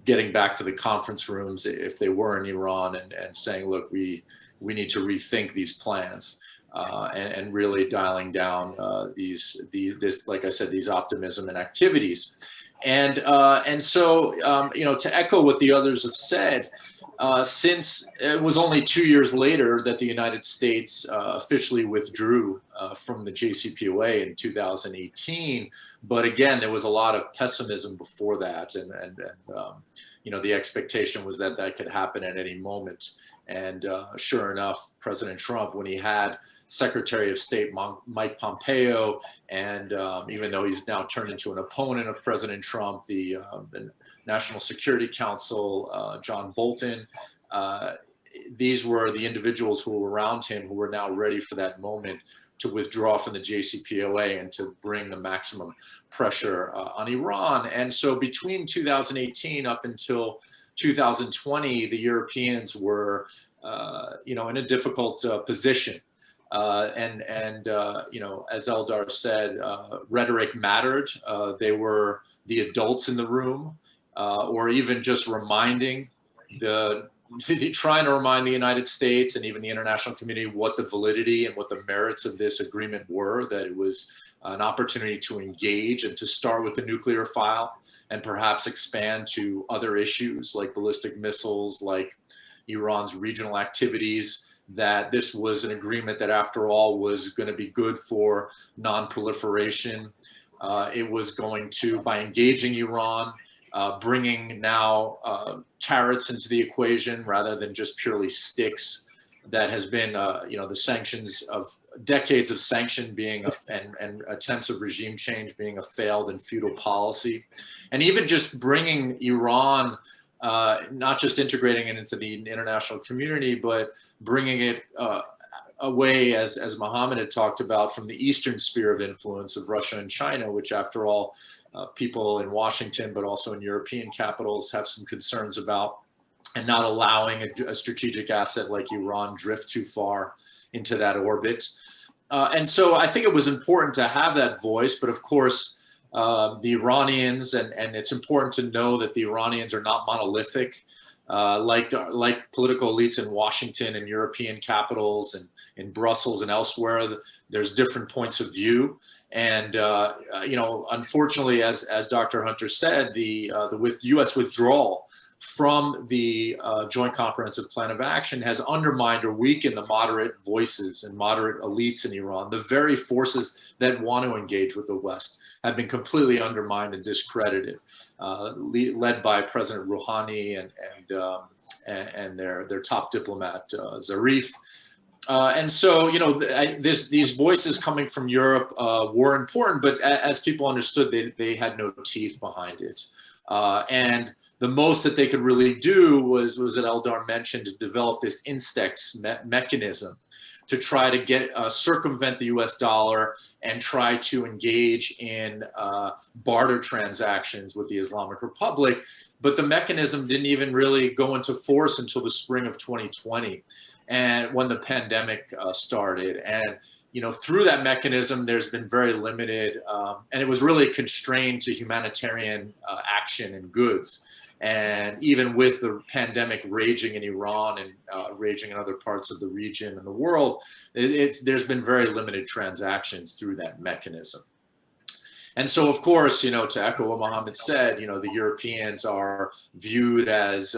getting back to the conference rooms if they were in Iran, and saying, look, we need to rethink these plans, and really dialing down like I said, these optimism and activities. And so to echo what the others have said, since it was only 2 years later that the United States officially withdrew from the JCPOA in 2018, but again, there was a lot of pessimism before that, and the expectation was that that could happen at any moment. And sure enough, President Trump, when he had Secretary of State Mike Pompeo, and even though he's now turned into an opponent of President Trump, the National Security Council, John Bolton, these were the individuals who were around him who were now ready for that moment to withdraw from the JCPOA and to bring the maximum pressure on Iran. And so between 2018 up until 2020, the Europeans were, in a difficult position. As Eldar said, rhetoric mattered. They were the adults in the room, or even just reminding trying to remind the United States and even the international community what the validity and what the merits of this agreement were, that it was an opportunity to engage and to start with the nuclear file and perhaps expand to other issues like ballistic missiles, like Iran's regional activities, that this was an agreement that after all was going to be good for non-proliferation. It was going to, by engaging Iran, bringing now carrots into the equation rather than just purely sticks. That has been, the sanctions of decades of sanction being and attempts of regime change being a failed and futile policy, and even just bringing Iran, not just integrating it into the international community, but bringing it away, as Mohammed had talked about, from the eastern sphere of influence of Russia and China, which, after all, people in Washington, but also in European capitals, have some concerns about, and not allowing a strategic asset like Iran drift too far into that orbit. And so I think it was important to have that voice, but of course, the Iranians, and it's important to know that the Iranians are not monolithic, like political elites in Washington and European capitals and in Brussels and elsewhere. There's different points of view. And, unfortunately, as Dr. Hunter said, the U.S. withdrawal from the Joint Comprehensive Plan of Action has undermined or weakened the moderate voices and moderate elites in Iran. The very forces that want to engage with the West have been completely undermined and discredited, led by President Rouhani and their top diplomat, Zarif. And so, these voices coming from Europe were important, but as people understood, they had no teeth behind it. And the most that they could really do was that Eldar mentioned, to develop this instex mechanism to try to get circumvent the US dollar and try to engage in barter transactions with the Islamic Republic. But the mechanism didn't even really go into force until the spring of 2020, and when the pandemic started. And through that mechanism, there's been very limited, and it was really constrained to humanitarian action and goods. And even with the pandemic raging in Iran and raging in other parts of the region and the world, there's been very limited transactions through that mechanism. And so, of course, to echo what Mohammed said, the Europeans are viewed as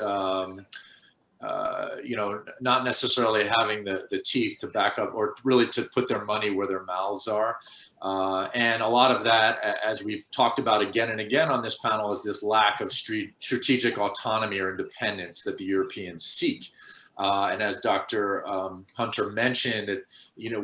not necessarily having the teeth to back up or really to put their money where their mouths are. And a lot of that, as we've talked about again and again on this panel, is this lack of strategic autonomy or independence that the Europeans seek. And as Dr. Hunter mentioned, you know,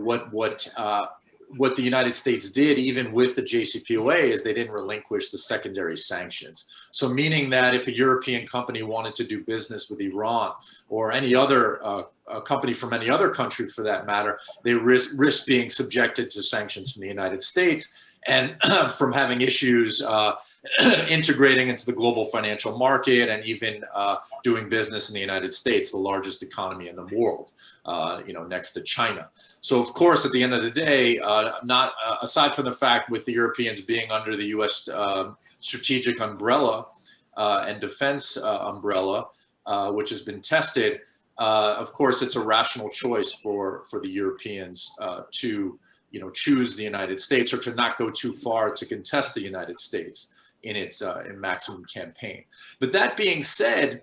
what the United States did, even with the JCPOA, is they didn't relinquish the secondary sanctions. So meaning that if a European company wanted to do business with Iran or any other a company from any other country for that matter, they risk being subjected to sanctions from the United States and from having issues integrating into the global financial market and even doing business in the United States, the largest economy in the world, you know, next to China. So of course, at the end of the day, aside from the fact with the Europeans being under the U.S. Strategic umbrella and defense umbrella, which has been tested, of course, it's a rational choice for the Europeans to, you know, choose the United States or to not go too far to contest the United States in its in maximum campaign. But that being said,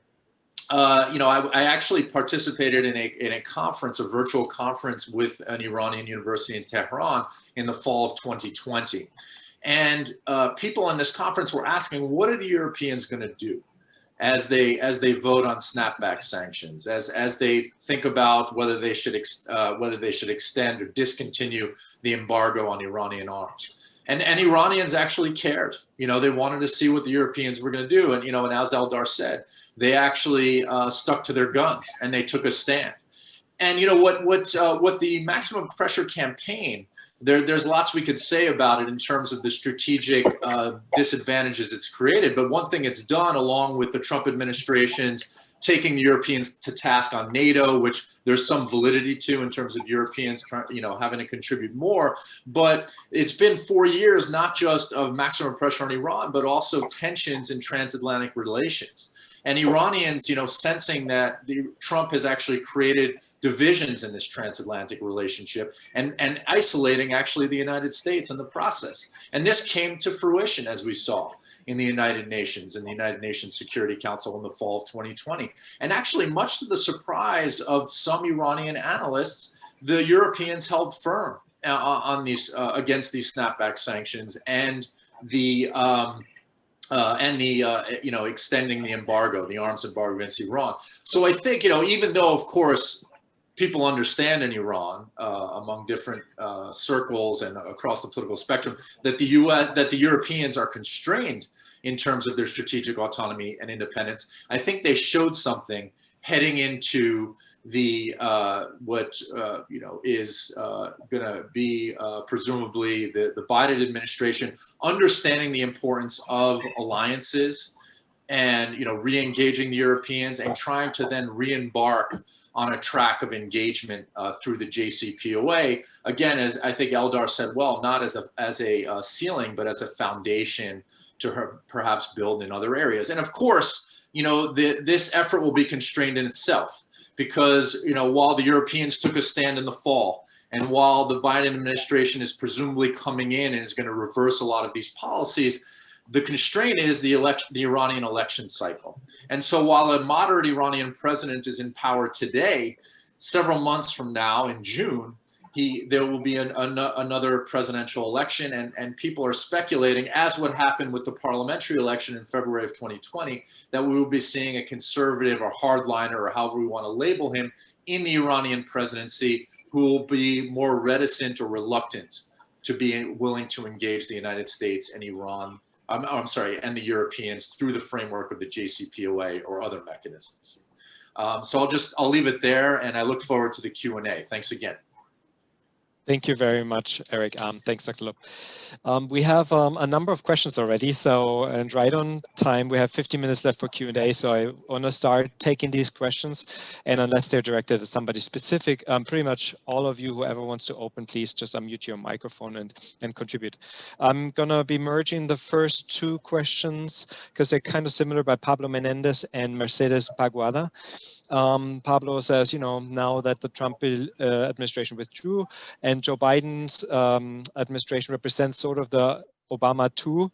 you know, I actually participated in a conference, a virtual conference with an Iranian university in Tehran in the fall of 2020. And people in this conference were asking, what are the Europeans going to do as they vote on snapback sanctions, as they think about whether they should extend or discontinue the embargo on Iranian arms? And Iranians actually cared. You know, they wanted to see what the Europeans were going to do. And, you know, and as Eldar said, they actually stuck to their guns and they took a stand. And, you know, what the maximum pressure campaign, there's lots we could say about it in terms of the strategic disadvantages it's created. But one thing it's done, along with the Trump administration's taking the Europeans to task on NATO, which there's some validity to in terms of Europeans trying, you know, having to contribute more. But it's been 4 years, not just of maximum pressure on Iran, but also tensions in transatlantic relations. And Iranians, you know, sensing that Trump has actually created divisions in this transatlantic relationship and isolating actually the United States in the process. And this came to fruition, as we saw in the United Nations, in the United Nations Security Council in the fall of 2020. And actually, much to the surprise of some Iranian analysts, the Europeans held firm on these against these snapback sanctions and the you know, extending the embargo, the arms embargo against Iran. So I think, you know, even though, of course, people understand in Iran among different circles and across the political spectrum that the Europeans are constrained in terms of their strategic autonomy and independence, I think they showed something heading into the what you know, is going to be presumably the Biden administration understanding the importance of alliances and, you know, re-engaging the Europeans and trying to then re-embark on a track of engagement through the JCPOA. Again, as I think Eldar said, well, not as a ceiling, but as a foundation to perhaps build in other areas. And of course, you know, this effort will be constrained in itself because, you know, while the Europeans took a stand in the fall, and while the Biden administration is presumably coming in and is going to reverse a lot of these policies, the constraint is the Iranian election cycle. And so while a moderate Iranian president is in power today, several months from now in June, there will be another presidential election, and people are speculating, as what happened with the parliamentary election in February of 2020, that we will be seeing a conservative or hardliner, or however we want to label him, in the Iranian presidency, who will be more reticent or reluctant to be willing to engage the United States and Iran, I'm sorry, and the Europeans through the framework of the JCPOA or other mechanisms. So I'll leave it there, and I look forward to the Q&A. Thanks again. Thank you very much, Eric. Thanks, Dr. Loeb. We have a number of questions already, and right on time. We have 15 minutes left for Q&A, so I want to start taking these questions. And unless they're directed at somebody specific, pretty much all of you, whoever wants to open, please just unmute your microphone and contribute. I'm going to be merging the first two questions because they're kind of similar, by Pablo Menendez and Mercedes Paguada. Pablo says, you know, now that the Trump administration withdrew and Joe Biden's administration represents sort of the Obama 2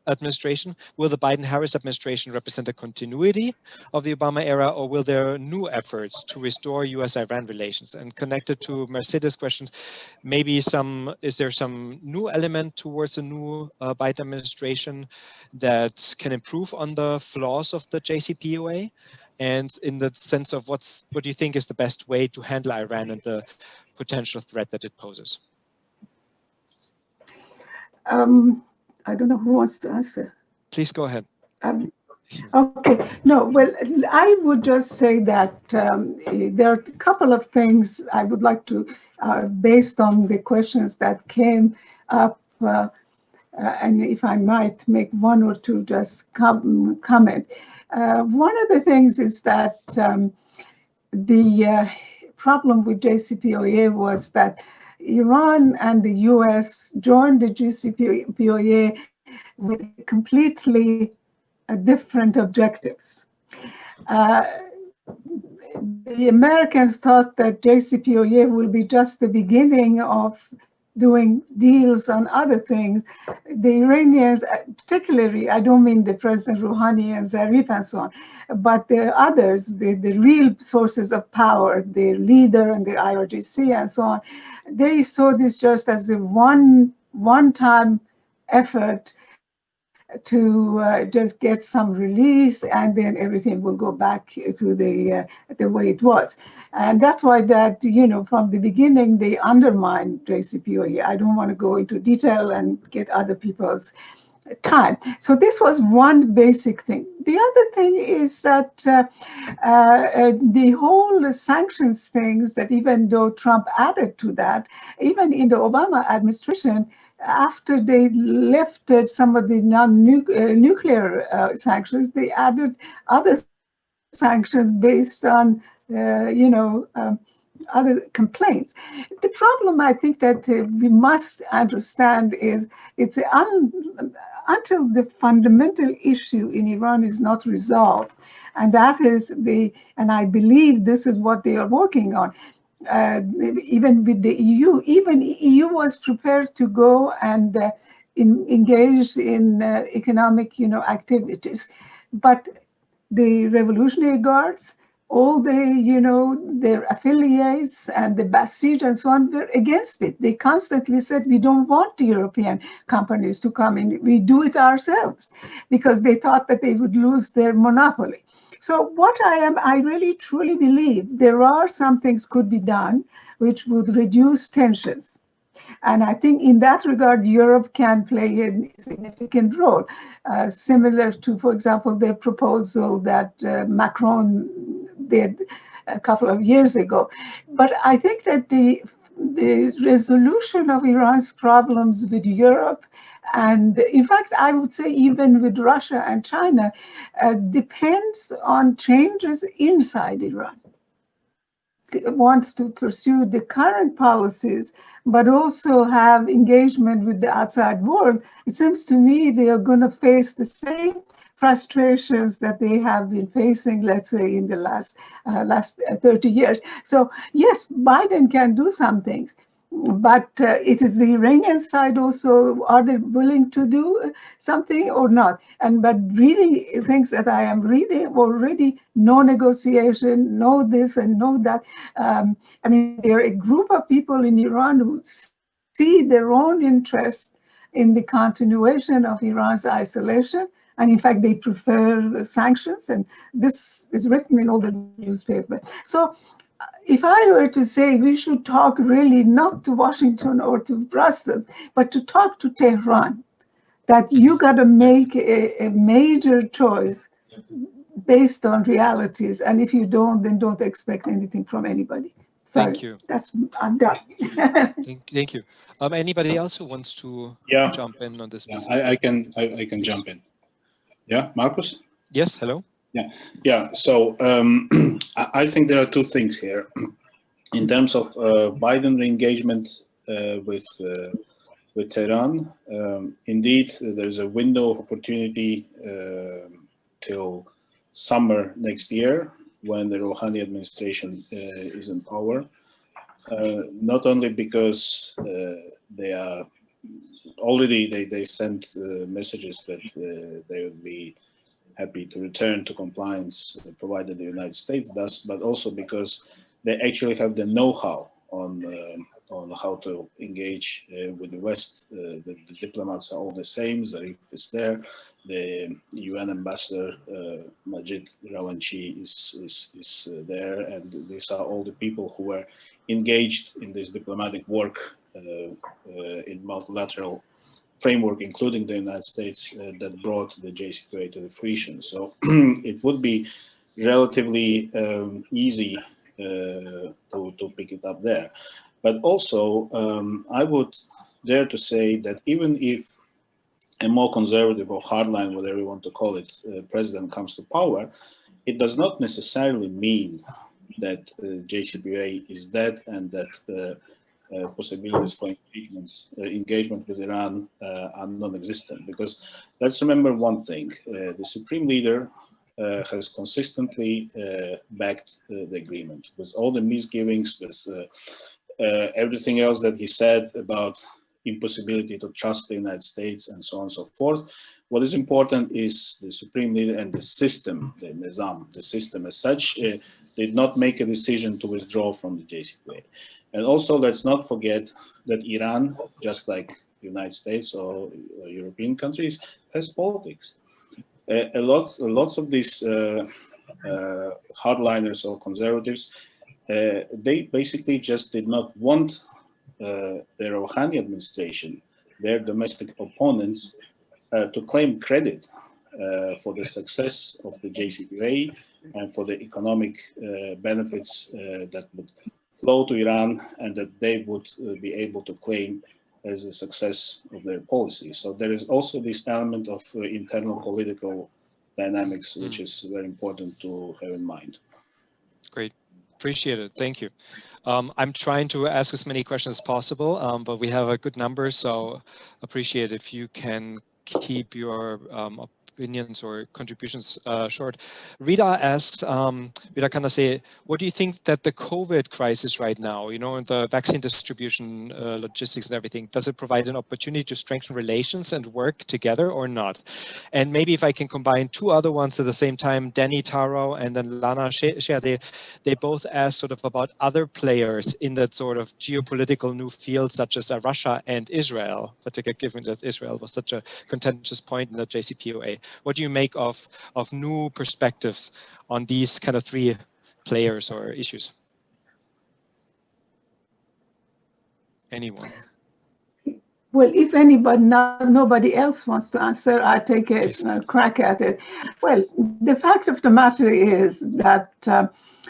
administration? Will the Biden-Harris administration represent a continuity of the Obama era, or will there new efforts to restore U.S.-Iran relations? And connected to Mercedes' questions, maybe is there some new element towards a new Biden administration that can improve on the flaws of the JCPOA? And in the sense of what do you think is the best way to handle Iran and the potential threat that it poses? I don't know who wants to answer. Please go ahead. Okay, no, well, I would just say that there are a couple of things I would like to, based on the questions that came up, and if I might make one or two just comment. One of the things is that the problem with JCPOA was that Iran and the US joined the JCPOA with completely different objectives. The Americans thought that JCPOA will be just the beginning of doing deals on other things. The Iranians, particularly, I don't mean the President Rouhani and Zarif and so on, but the others, the real sources of power, the leader and the IRGC and so on, they saw this just as a one-time effort to just get some release, and then everything will go back to the way it was. And that's why that, from the beginning, they undermined JCPOA. I don't want to go into detail and get other people's time. So this was one basic thing. The other thing is that the whole sanctions things, that even though Trump added to that, even in the Obama administration, after they lifted some of the non-nuclear sanctions, they added other sanctions based on, other complaints. The problem, I think, that we must understand is it's until the fundamental issue in Iran is not resolved, and that is and I believe this is what they are working on. Even with the EU, even EU was prepared to go and engage in economic, activities, but the Revolutionary Guards, all their affiliates and the Basij and so on were against it. They constantly said, we don't want the European companies to come in. We do it ourselves, because they thought that they would lose their monopoly. So what I really truly believe there are some things could be done which would reduce tensions. And I think in that regard, Europe can play a significant role, similar to, for example, the proposal that Macron did a couple of years ago. But I think that the resolution of Iran's problems with Europe, and in fact, I would say even with Russia and China, depends on changes inside Iran. It wants to pursue the current policies, but also have engagement with the outside world. It seems to me they are going to face the same frustrations that they have been facing, let's say, in the last 30 years. So yes, Biden can do some things, but it is the Iranian side also, are they willing to do something or not? But reading things that I am reading already, no negotiation, no this and no that. I mean, there are a group of people in Iran who see their own interest in the continuation of Iran's isolation. And in fact, they prefer sanctions. And this is written in all the newspapers. So if I were to say we should talk really not to Washington or to Brussels, but to talk to Tehran, that you got to make a major choice based on realities. And if you don't, then don't expect anything from anybody. Sorry, thank you. I'm done. Thank you. Anybody else who wants to jump in on this? Yeah, I can jump in. Yeah, Marcus? Yes, hello. Yeah. So I think there are two things here. In terms of Biden re-engagement with Tehran, indeed, there's a window of opportunity till summer next year when the Rouhani administration is in power. Not only because they are already they sent messages that they would be happy to return to compliance provided the United States does, but also because they actually have the know-how on how to engage with the West. The diplomats are all the same. Zarif is there. The UN ambassador Majid Rawanchi is there, and these are all the people who were engaged in this diplomatic work in multilateral framework, including the United States, that brought the JCPOA to the fruition. So it would be relatively easy to pick it up there. But also, I would dare to say that even if a more conservative or hardline, whatever you want to call it, president comes to power, it does not necessarily mean that JCPOA is dead and that the possibilities for engagement with Iran are non-existent. Because let's remember one thing, the Supreme Leader has consistently backed the agreement with all the misgivings, with everything else that he said about impossibility to trust the United States and so on and so forth. What is important is the Supreme Leader and the system, the Nizam, the system as such, did not make a decision to withdraw from the JCPOA. And also, let's not forget that Iran, just like the United States or European countries, has politics. Lots of these hardliners or conservatives, they basically just did not want the Rouhani administration, their domestic opponents, to claim credit for the success of the JCPOA and for the economic benefits that would flow to Iran and that they would be able to claim as a success of their policy. So there is also this element of internal political dynamics, which is very important to have in mind. Great. Appreciate it. Thank you. I'm trying to ask as many questions as possible, but we have a good number, so appreciate if you can keep your opinions or contributions short. Rita asks, Rita Kanase, what do you think that the COVID crisis right now, you know, the vaccine distribution, logistics and everything, does it provide an opportunity to strengthen relations and work together or not? And maybe if I can combine two other ones at the same time, Danny Taro and then Lana Shea, they both asked sort of about other players in that sort of geopolitical new field, such as Russia and Israel, particularly given that Israel was such a contentious point in the JCPOA. What do you make of new perspectives on these kind of three players or issues? Anyone? Well, if anybody, nobody else wants to answer, I take a crack at it. Well, the fact of the matter is that,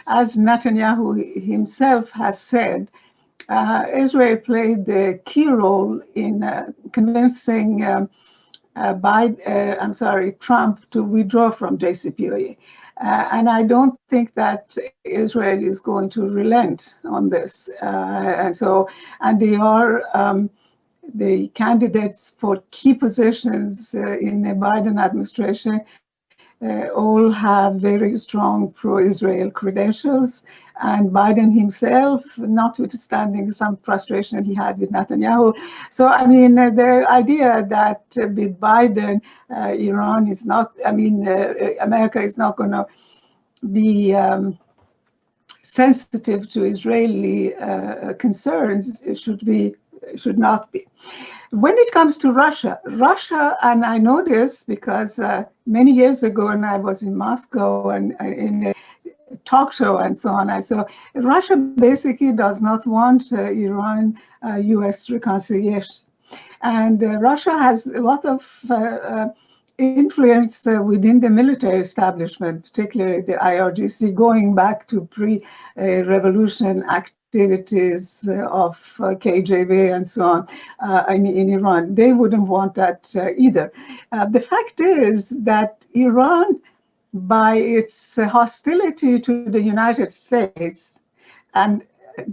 as Netanyahu himself has said, Israel played a key role in convincing Trump to withdraw from JCPOA. And I don't think that Israel is going to relent on this. And they are the candidates for key positions in the Biden administration all have very strong pro-Israel credentials, and Biden himself, notwithstanding some frustration he had with Netanyahu. So, I mean, the idea that with Biden, Iran is not, America is not going to be sensitive to Israeli concerns should not be. When it comes to Russia, and I know this because many years ago when I was in Moscow and in a talk show and so on, I saw Russia basically does not want Iran-US reconciliation. And Russia has a lot of influence within the military establishment, particularly the IRGC, going back to pre-revolution activities of KGB and so on in Iran. They wouldn't want that either. The fact is that Iran, by its hostility to the United States, and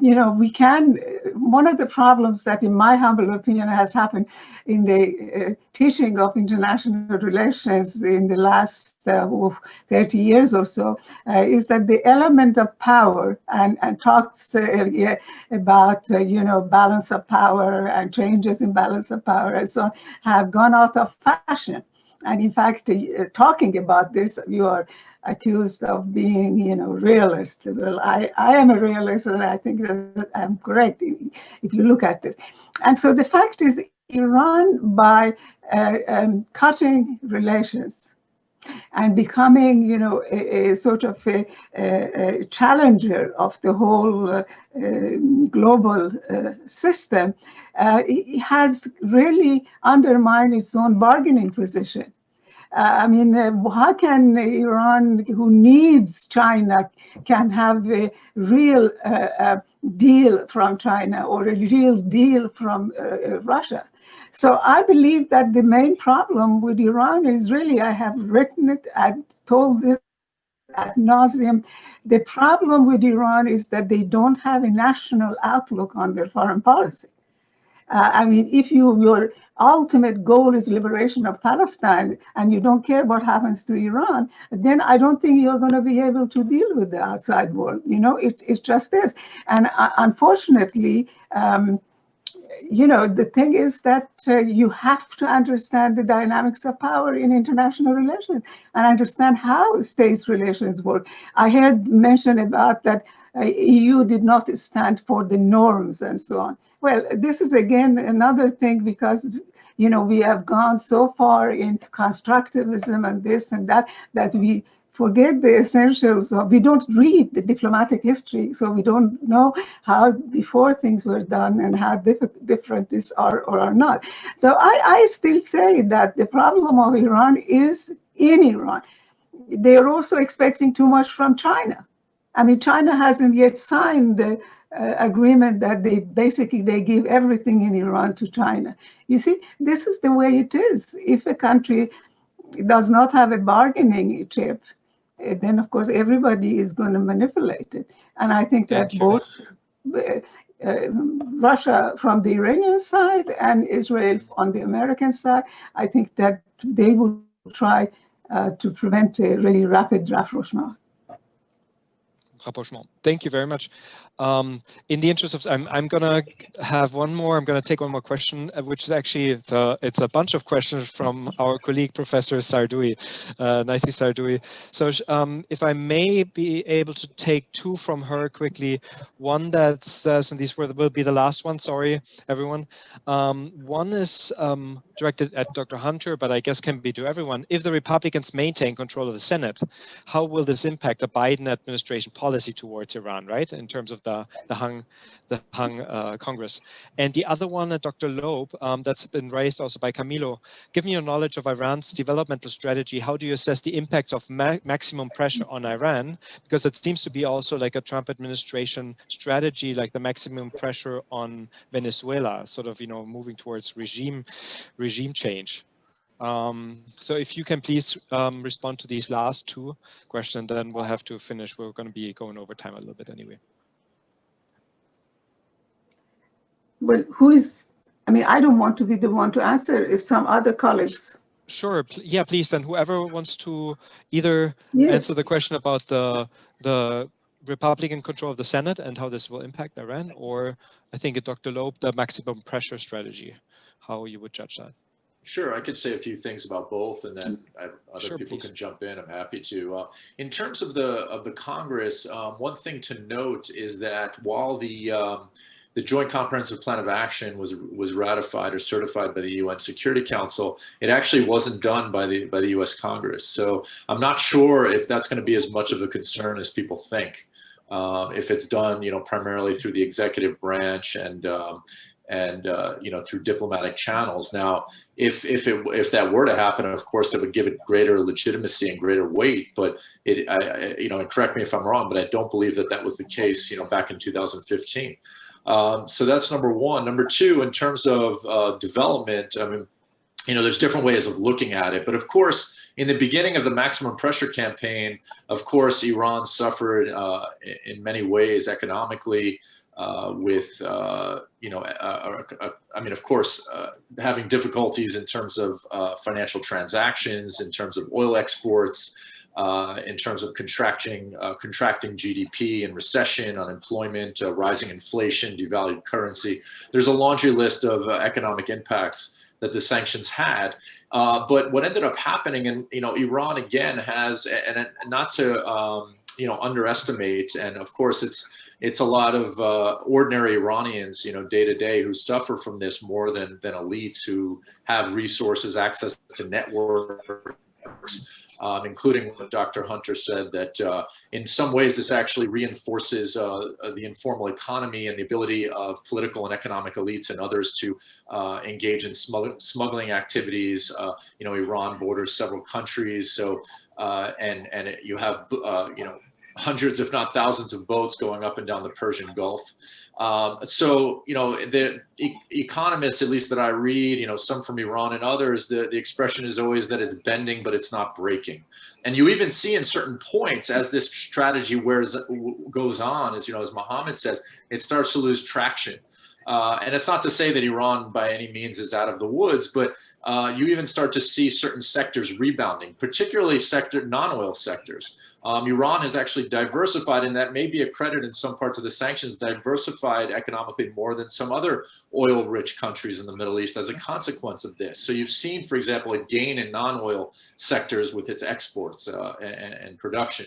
you know, we can, one of the problems that in my humble opinion has happened in the teaching of international relations in the last 30 years or so is that the element of power and talks about, you know, balance of power and changes in balance of power and so on have gone out of fashion. And in fact, talking about this, you are accused of being, you know, realist. Well, I am a realist, and I think that I'm correct if you look at this. And so the fact is, Iran, by cutting relations and becoming, you know, a sort of a challenger of the whole global system, it has really undermined its own bargaining position. I mean, how can Iran, who needs China, can have a real deal from China or a real deal from Russia? So I believe that the main problem with Iran is really, I have written it and told it ad nauseum, the problem with Iran is that they don't have a national outlook on their foreign policy. I mean, if your ultimate goal is liberation of Palestine and you don't care what happens to Iran, then I don't think you're going to be able to deal with the outside world. You know, it's just this. And unfortunately, you know, the thing is that you have to understand the dynamics of power in international relations and understand how states' relations work. I heard mention about that EU did not stand for the norms and so on. Well, this is again another thing because, you know, we have gone so far in constructivism and this and that, that we forget the essentials of, we don't read the diplomatic history, so we don't know how before things were done and how different these are or are not. So I still say that the problem of Iran is in Iran. They are also expecting too much from China. I mean, China hasn't yet signed the agreement that they give everything in Iran to China. You see, this is the way it is. If a country does not have a bargaining chip, then of course everybody is going to manipulate it. And I think that both Russia from the Iranian side and Israel on the American side, I think that they will try to prevent a really rapid rapprochement. Thank you very much. In the interest of, I'm gonna have one more. I'm gonna take one more question, which is actually it's a bunch of questions from our colleague Professor Sardoui, Nicey Sardoui. So if I may be able to take two from her quickly. One that says, and these will be the last one. Sorry, everyone. One is directed at Dr. Hunter, but I guess can be to everyone. If the Republicans maintain control of the Senate, how will this impact the Biden administration policy towards Iran, right, in terms of the hung Congress? And the other one, Dr. Loeb, that's been raised also by Camilo. Given your knowledge of Iran's developmental strategy, how do you assess the impacts of maximum pressure on Iran? Because it seems to be also like a Trump administration strategy, like the maximum pressure on Venezuela, sort of, you know, moving towards regime change. So if you can please respond to these last two questions, then we'll have to finish. We're going to be going over time a little bit anyway. Well, who is, I mean, I don't want to be the one to answer if some other colleagues. Sure, yeah, please, then whoever wants to either answer the question about the Republican control of the Senate and how this will impact Iran, or I think Dr. Loeb, the maximum pressure strategy, how you would judge that. Sure, I could say a few things about both, and then other people please. can jump in. I'm happy to. In terms of the Congress, one thing to note is that while the Joint Comprehensive Plan of Action was ratified or certified by the UN Security Council, it actually wasn't done by the U.S. Congress. So I'm not sure if that's going to be as much of a concern as people think. If it's done, you know, primarily through the executive branch and you know, through diplomatic channels. Now, if that were to happen, of course, it would give it greater legitimacy and greater weight. But you know, and correct me if I'm wrong, but I don't believe that was the case, you know, back in 2015. So that's number one. Number two, in terms of development, I mean, you know, there's different ways of looking at it. But of course, in the beginning of the maximum pressure campaign, of course, Iran suffered in many ways economically. with I mean, of course, having difficulties in terms of financial transactions, in terms of oil exports, in terms of contracting GDP and recession, unemployment, rising inflation, devalued currency. There's a laundry list of economic impacts that the sanctions had. But what ended up happening, and Iran again has, and not to underestimate, and of course it's a lot of ordinary Iranians, day to day, who suffer from this more than elites who have resources, access to networks, including what Dr. Hunter said, that in some ways this actually reinforces the informal economy and the ability of political and economic elites and others to engage in smuggling activities. Iran borders several countries, so you have hundreds, if not thousands, of boats going up and down the Persian Gulf. So, the economists, at least that I read, some from Iran and others, the expression is always that it's bending, but it's not breaking. And you even see in certain points, as this strategy goes on, as Mohammed says, it starts to lose traction. And it's not to say that Iran by any means is out of the woods, but you even start to see certain sectors rebounding, particularly non-oil sectors. Iran has actually diversified, and that may be a credit in some parts of the sanctions, diversified economically more than some other oil-rich countries in the Middle East as a consequence of this. So you've seen, for example, a gain in non-oil sectors with its exports and production.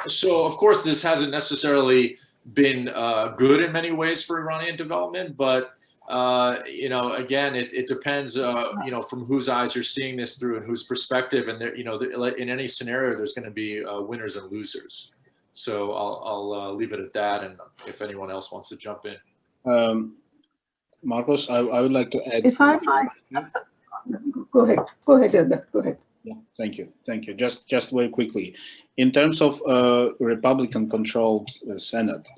So, of course, this hasn't necessarily been good in many ways for Iranian development, but again, it depends, from whose eyes you're seeing this through and whose perspective. And there, in any scenario, there's going to be winners and losers. So I'll leave it at that. And if anyone else wants to jump in, Marcos, I would like to add. If I might, go ahead, Eldar, go ahead. Yeah, thank you. Just very quickly, in terms of Republican-controlled Senate.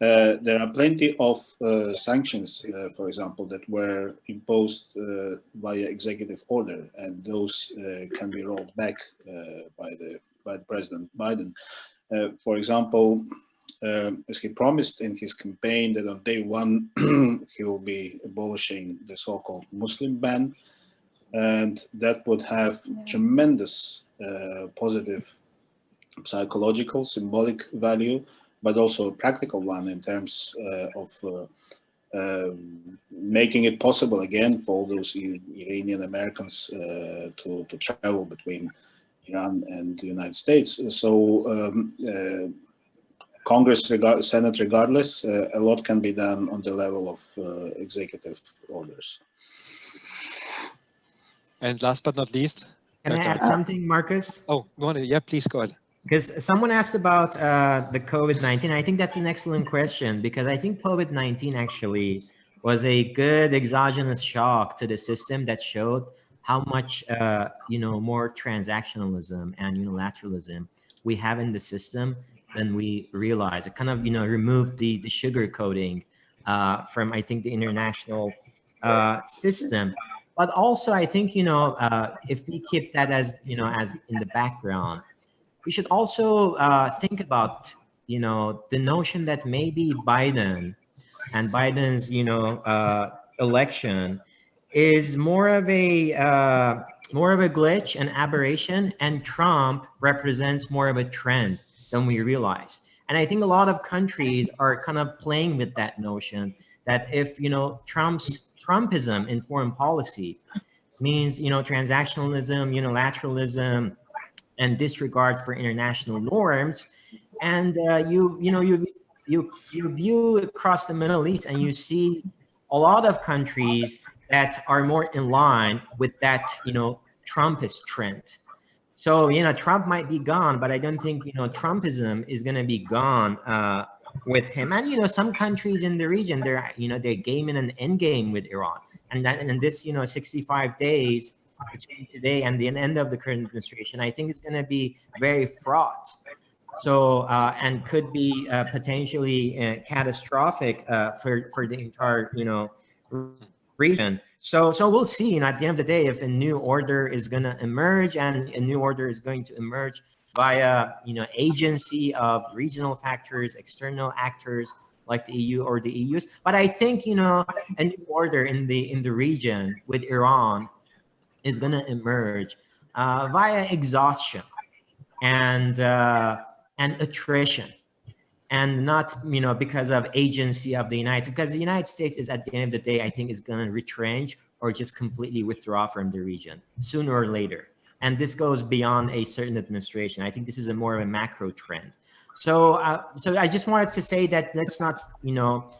There are plenty of sanctions, for example, that were imposed via executive order, and those can be rolled back by President Biden. For example, as he promised in his campaign that on day one he will be abolishing the so-called Muslim ban, and that would have tremendous positive psychological, symbolic value, but also a practical one in terms of making it possible again for all those Iranian Americans to travel between Iran and the United States. So Congress, Senate, regardless, a lot can be done on the level of executive orders. And last but not least, can I add something, Marcus? Oh, go on. Yeah, please go ahead. Because someone asked about the COVID-19. I think that's an excellent question, because I think COVID-19 actually was a good exogenous shock to the system that showed how much more transactionalism and unilateralism we have in the system than we realize. It kind of removed the sugar coating from, I think, the international system. But also, I think if we keep that as as in the background, we should also think about, the notion that maybe Biden and Biden's, election is more of a glitch, an aberration, and Trump represents more of a trend than we realize. And I think a lot of countries are kind of playing with that notion that if, Trumpism in foreign policy means, transactionalism, unilateralism, and disregard for international norms, and you view across the Middle East and you see a lot of countries that are more in line with that Trumpist trend. So Trump might be gone, but I don't think Trumpism is going to be gone with him. And some countries in the region, they're gaming an end game with Iran, and this 65 days between today and the end of the current administration, I think it's going to be very fraught. So and could be potentially catastrophic for the entire region. So we'll see. At the end of the day, if a new order is going to emerge, and a new order is going to emerge via agency of regional factors, external actors like the EU or the EU's. But I think, you know, a new order in the region with Iran is going to emerge via exhaustion and attrition, and not, you know, because of agency of the United, because the United States is, at the end of the day, I think is going to retrench or just completely withdraw from the region sooner or later. And this goes beyond a certain administration. I think this is a more of a macro trend. So, so I just wanted to say that let's not, you know,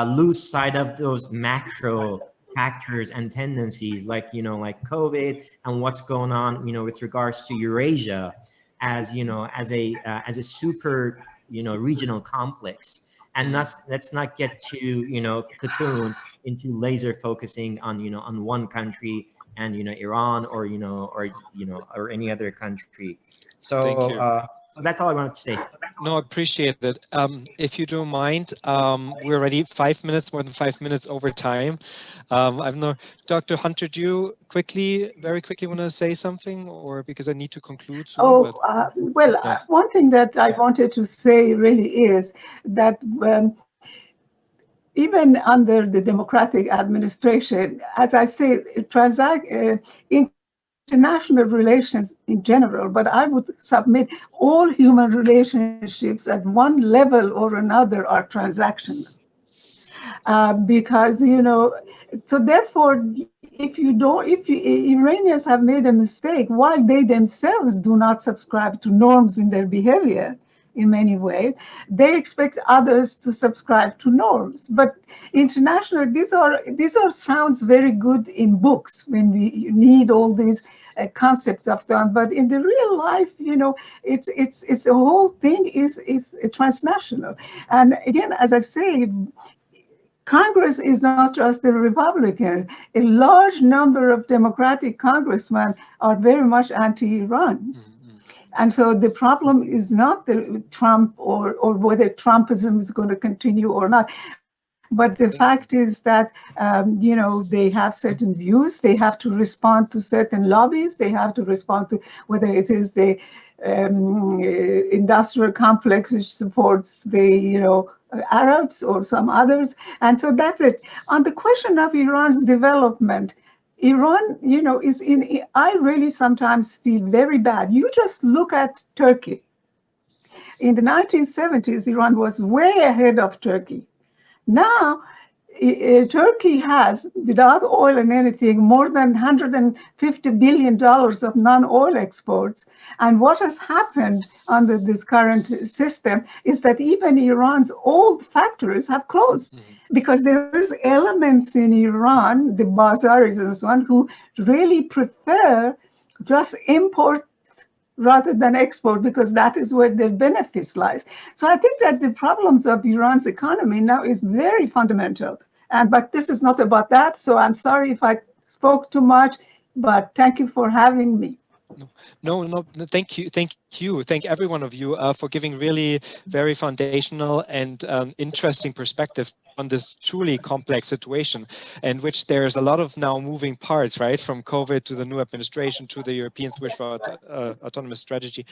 lose sight of those macro factors and tendencies, like, you know, like COVID and what's going on, you know, with regards to Eurasia, as, you know, as a super, you know, regional complex. And let's not get too, you know, cocoon into laser focusing on, you know, on one country and, you know, Iran or, you know, or any other country. So, so that's all I wanted to say. No, I appreciate it. If you don't mind, we're already 5 minutes, more than 5 minutes over time. I don't know, Dr. Hunter, do you very quickly want to say something, or because I need to conclude soon? Well, yeah. One thing that I wanted to say really is that even under the democratic administration, as I say, international relations in general, but I would submit all human relationships at one level or another are transactional. Because, you know, so therefore, if Iranians have made a mistake, while they themselves do not subscribe to norms in their behavior, in many ways, they expect others to subscribe to norms. But international, these are sounds very good in books when we need all these concepts of them. But in the real life, you know, it's the whole thing is transnational. And again, as I say, Congress is not just the Republicans. A large number of Democratic congressmen are very much anti-Iran. Mm-hmm. And so the problem is not the Trump or whether Trumpism is going to continue or not. But the fact is that, you know, they have certain views. They have to respond to certain lobbies. They have to respond to whether it is the industrial complex which supports the, you know, Arabs or some others. And so that's it. On the question of Iran's development, Iran, you know, I really sometimes feel very bad. You just look at Turkey. In the 1970s, Iran was way ahead of Turkey. Now, Turkey has, without oil and anything, more than $150 billion of non-oil exports. And what has happened under this current system is that even Iran's old factories have closed, because there's elements in Iran, the Bazaris and so on, who really prefer just import rather than export, because that is where their benefits lies. So I think that the problems of Iran's economy now is very fundamental. But this is not about that. So I'm sorry if I spoke too much, but thank you for having me. No, thank you. Thank every one of you for giving really very foundational and interesting perspective on this truly complex situation, in which there's a lot of now moving parts, right? From COVID to the new administration to the European switch for autonomous strategy.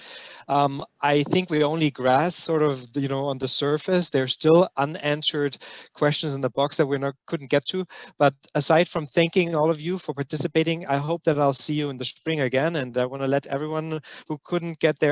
I think we only grasp sort of, you know, on the surface. There's still unanswered questions in the box that we couldn't get to. But aside from thanking all of you for participating, I hope that I'll see you in the spring again. And I want to let everyone who couldn't get their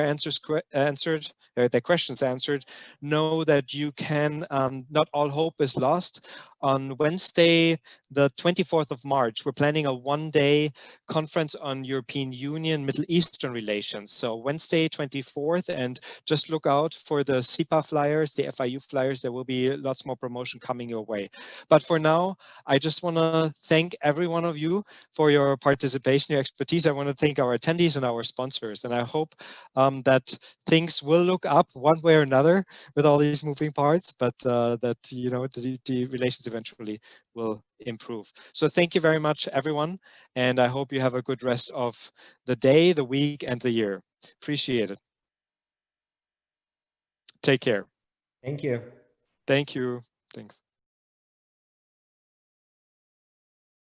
their questions answered, know that you can, not all hope is lost. On Wednesday, the 24th of March, we're planning a one-day conference on European Union, Middle Eastern relations. So Wednesday, 24th, and just look out for the SIPA flyers, the FIU flyers. There will be lots more promotion coming your way. But for now, I just want to thank every one of you for your participation, your expertise. I want to thank our attendees and our sponsors. And I hope that things will look up one way or another with all these moving parts, but that, you know, the relations eventually will improve. So thank you very much, everyone. And I hope you have a good rest of the day, the week, and the year. Appreciate it. Take care. Thank you. Thank you. Thanks.